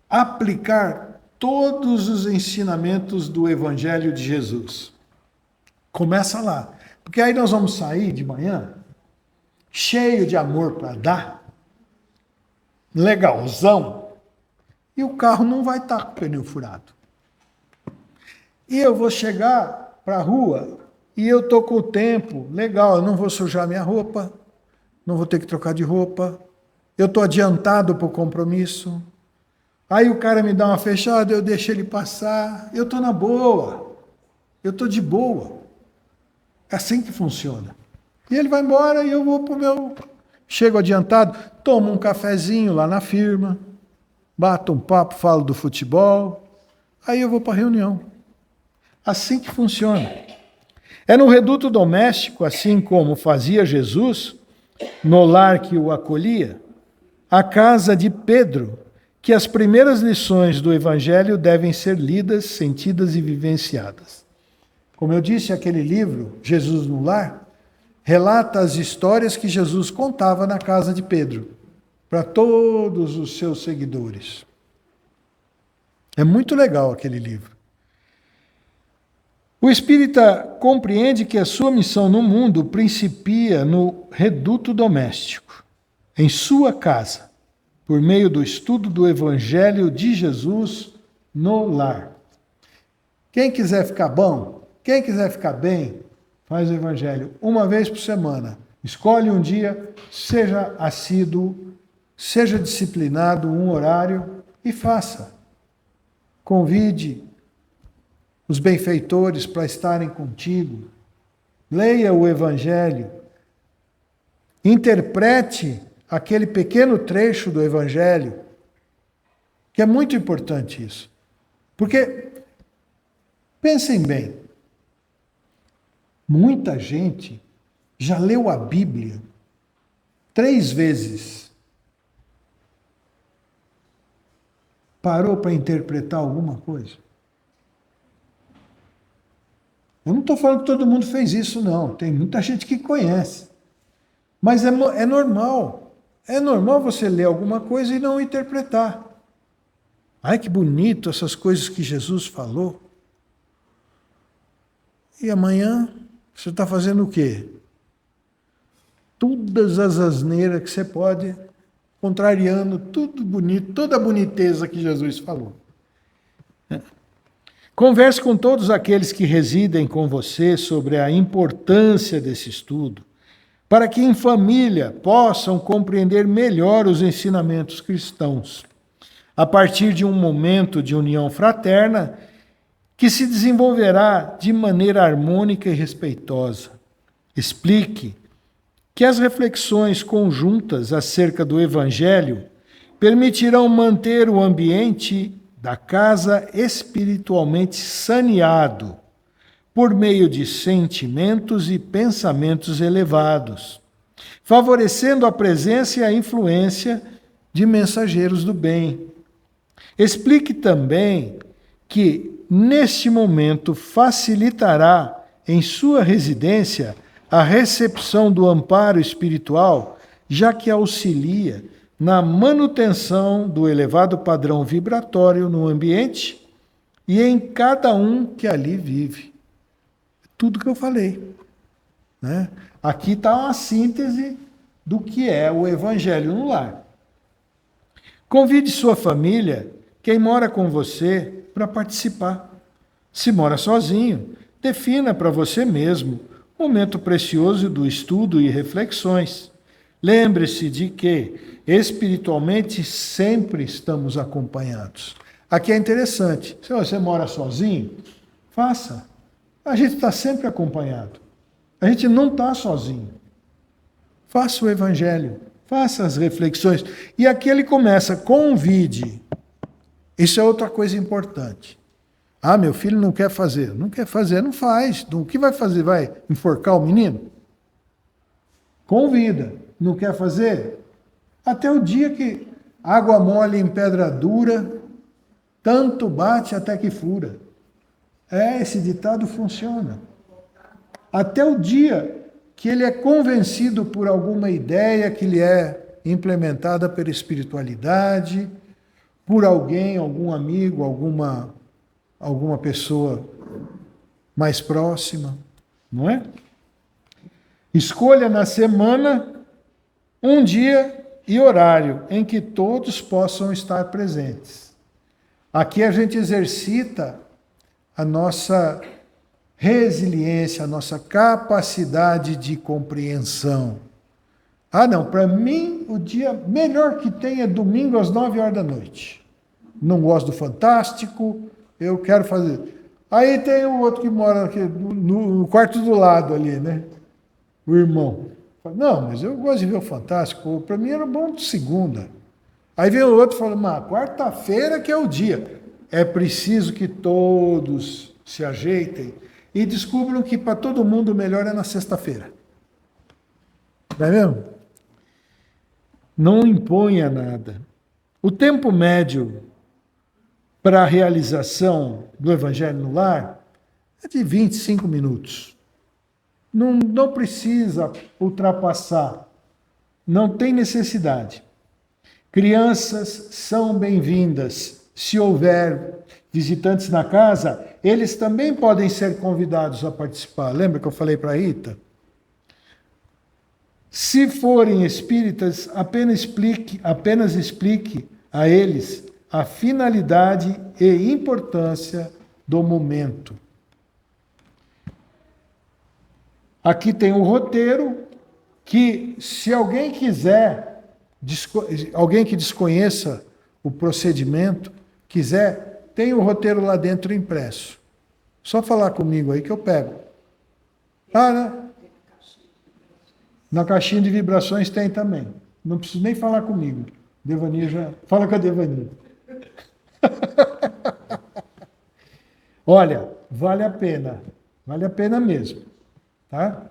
aplicar todos os ensinamentos do Evangelho de Jesus. Começa lá. Porque aí nós vamos sair de manhã, cheio de amor para dar, legalzão, e o carro não vai estar com o pneu furado. E eu vou chegar para a rua, e eu estou com o tempo, legal, eu não vou sujar minha roupa, não vou ter que trocar de roupa, eu estou adiantado para o compromisso. Aí o cara me dá uma fechada, eu deixo ele passar, eu estou na boa, eu estou de boa. É assim que funciona. E ele vai embora e eu vou para o meu... Chego adiantado, tomo um cafezinho lá na firma, bato um papo, falo do futebol, aí eu vou para a reunião. Assim que funciona. É no reduto doméstico, assim como fazia Jesus, no lar que o acolhia, a casa de Pedro, que as primeiras lições do Evangelho devem ser lidas, sentidas e vivenciadas. Como eu disse, aquele livro, Jesus no Lar, relata as histórias que Jesus contava na casa de Pedro, para todos os seus seguidores. É muito legal aquele livro. O espírita compreende que a sua missão no mundo principia no reduto doméstico, em sua casa, por meio do estudo do Evangelho de Jesus no lar. Quem quiser ficar bom, quem quiser ficar bem, faz o Evangelho uma vez por semana. Escolhe um dia, seja assíduo, seja disciplinado, um horário e faça. Convide os benfeitores para estarem contigo. Leia o Evangelho. Interprete aquele pequeno trecho do Evangelho, que é muito importante isso. Porque, pensem bem, muita gente já leu a Bíblia 3 vezes. Parou para interpretar alguma coisa? Eu não estou falando que todo mundo fez isso, não. Tem muita gente que conhece. Mas é normal. É normal você ler alguma coisa e não interpretar. Ai, que bonito essas coisas que Jesus falou. E amanhã você está fazendo o quê? Todas as asneiras que você pode, contrariando tudo bonito, toda a boniteza que Jesus falou. Converse com todos aqueles que residem com você sobre a importância desse estudo, para que em família possam compreender melhor os ensinamentos cristãos, a partir de um momento de união fraterna que se desenvolverá de maneira harmônica e respeitosa. Explique que as reflexões conjuntas acerca do Evangelho permitirão manter o ambiente da casa espiritualmente saneado, por meio de sentimentos e pensamentos elevados, favorecendo a presença e a influência de mensageiros do bem. Explique também que, neste momento, facilitará em sua residência a recepção do amparo espiritual, já que auxilia na manutenção do elevado padrão vibratório no ambiente e em cada um que ali vive. Tudo que eu falei, né? Aqui está uma síntese do que é o Evangelho no Lar. Convide sua família, quem mora com você, para participar. Se mora sozinho, defina para você mesmo momento precioso do estudo e reflexões. Lembre-se de que, espiritualmente, sempre estamos acompanhados. Aqui é interessante. Se você mora sozinho, faça. A gente está sempre acompanhado. A gente não está sozinho. Faça o Evangelho, faça as reflexões. E aqui ele começa, convide. Isso é outra coisa importante. Ah, meu filho não quer fazer. Não quer fazer, não faz. O que vai fazer? Vai enforcar o menino? Convida. Não quer fazer? Até o dia que água mole em pedra dura, tanto bate até que fura. Esse ditado funciona. Até o dia que ele é convencido por alguma ideia que lhe é implementada pela espiritualidade, por alguém, algum amigo, alguma pessoa mais próxima, não é? Escolha na semana um dia e horário em que todos possam estar presentes. Aqui a gente exercita a nossa resiliência, a nossa capacidade de compreensão. Ah, não, para mim o dia melhor que tem é domingo às 9 horas da noite. Não gosto do Fantástico, eu quero fazer. Aí tem o outro que mora aqui no quarto do lado ali, né? O irmão. Não, mas eu gosto de ver o Fantástico, para mim era bom de segunda. Aí vem o outro e fala, mas quarta-feira que é o dia. É preciso que todos se ajeitem e descubram que para todo mundo o melhor é na sexta-feira. Não é mesmo? Não imponha nada. O tempo médio para a realização do Evangelho no Lar é de 25 minutos. Não precisa ultrapassar. Não tem necessidade. Crianças são bem-vindas. Se houver visitantes na casa, eles também podem ser convidados a participar. Lembra que eu falei para a Rita? Se forem espíritas, apenas explique a eles a finalidade e importância do momento. Aqui tem um roteiro que, se alguém quiser, alguém que desconheça o procedimento, quiser, tem o roteiro lá dentro impresso. Só falar comigo aí que eu pego. Ah, né? Na caixinha de vibrações tem também. Não preciso nem falar comigo. Devania já... Fala com a Devania. Olha, vale a pena. Vale a pena mesmo. Tá?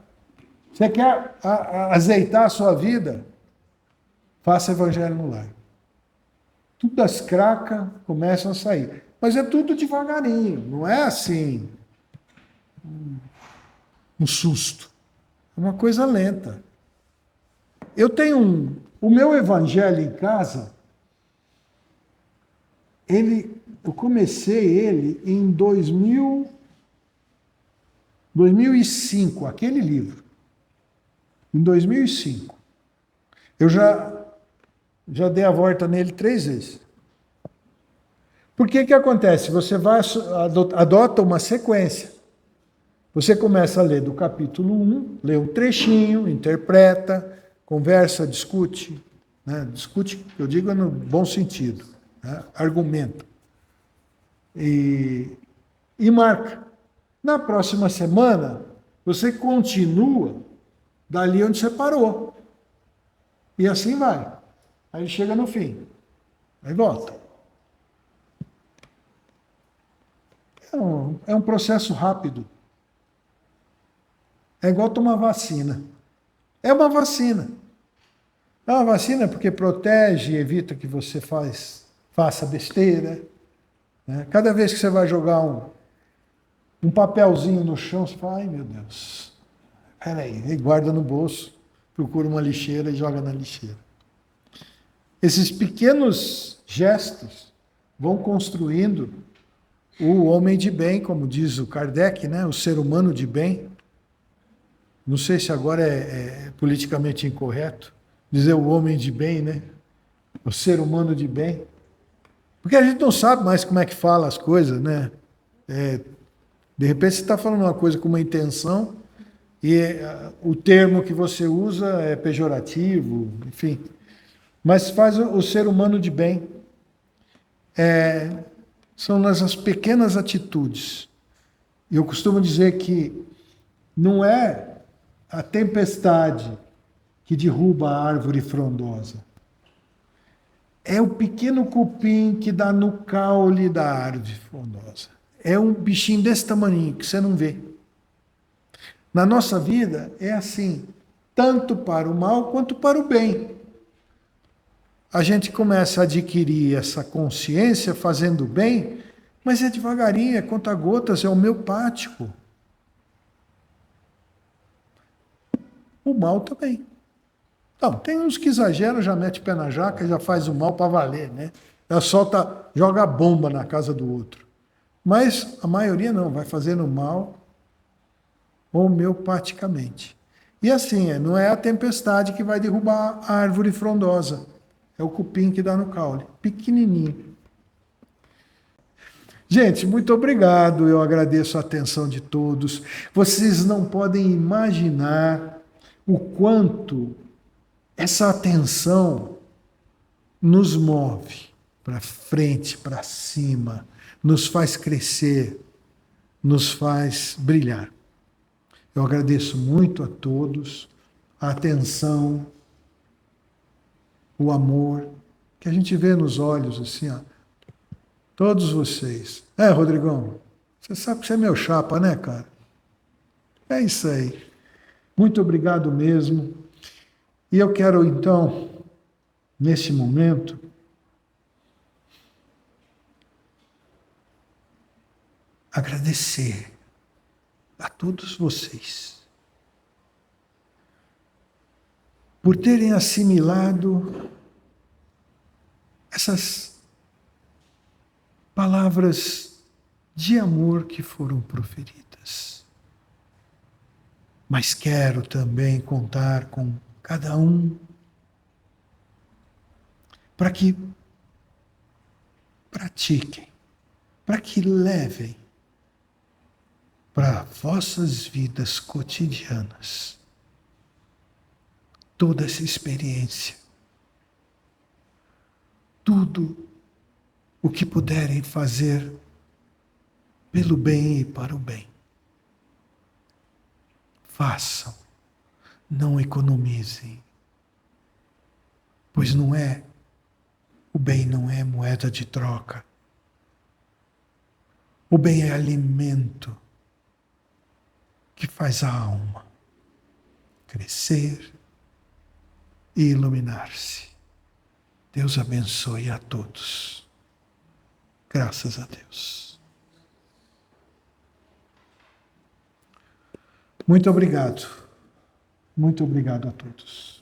Você quer azeitar a sua vida? Faça Evangelho no Lar. Tudo as cracas começam a sair. Mas é tudo devagarinho. Não é assim um susto. É uma coisa lenta. Eu tenho o meu Evangelho em casa, eu comecei ele em 2005, aquele livro. Em 2005. Eu já dei a volta nele 3 vezes. Por que acontece? Você adota uma sequência. Você começa a ler do capítulo 1, lê um trechinho, interpreta, conversa, discute. Né? Discute, eu digo no bom sentido. Né? Argumenta. E marca. Na próxima semana, você continua dali onde você parou. E assim vai. Aí chega no fim. Aí volta. É um processo rápido. É igual tomar vacina. É uma vacina. É uma vacina porque protege e evita que você faça besteira. né? Cada vez que você vai jogar um papelzinho no chão, você fala, ai meu Deus, peraí, e guarda no bolso, procura uma lixeira e joga na lixeira. Esses pequenos gestos vão construindo o homem de bem, como diz o Kardec, né? O ser humano de bem. Não sei se agora é politicamente incorreto dizer o homem de bem, né? O ser humano de bem. Porque a gente não sabe mais como é que fala as coisas, né? De repente você está falando uma coisa com uma intenção e o termo que você usa é pejorativo, enfim. Mas faz o ser humano de bem. São nas pequenas atitudes. Eu costumo dizer que não é a tempestade que derruba a árvore frondosa. É o pequeno cupim que dá no caule da árvore frondosa. É um bichinho desse tamanho que você não vê. Na nossa vida é assim, tanto para o mal quanto para o bem. A gente começa a adquirir essa consciência fazendo bem, mas é devagarinho, é conta-gotas, é homeopático. O mal também. Não, tem uns que exageram, já mete o pé na jaca, já faz o mal para valer, né? Já solta, joga bomba na casa do outro. Mas a maioria não, vai fazendo mal homeopaticamente. E assim, não é a tempestade que vai derrubar a árvore frondosa. É o cupim que dá no caule, pequenininho. Gente, muito obrigado, eu agradeço a atenção de todos. Vocês não podem imaginar o quanto essa atenção nos move para frente, para cima, nos faz crescer, nos faz brilhar. Eu agradeço muito a todos a atenção, o amor que a gente vê nos olhos, assim, ó. Todos vocês. Rodrigão, você sabe que você é meu chapa, né, cara? É isso aí. Muito obrigado mesmo. E eu quero, então, neste momento, agradecer a todos vocês por terem assimilado essas palavras de amor que foram proferidas. Mas quero também contar com cada um para que pratiquem, para que levem para vossas vidas cotidianas toda essa experiência, tudo o que puderem fazer pelo bem e para o bem. Façam, não economizem, pois o bem não é moeda de troca. O bem é alimento que faz a alma crescer e iluminar-se. Deus abençoe a todos. Graças a Deus. Muito obrigado. Muito obrigado a todos.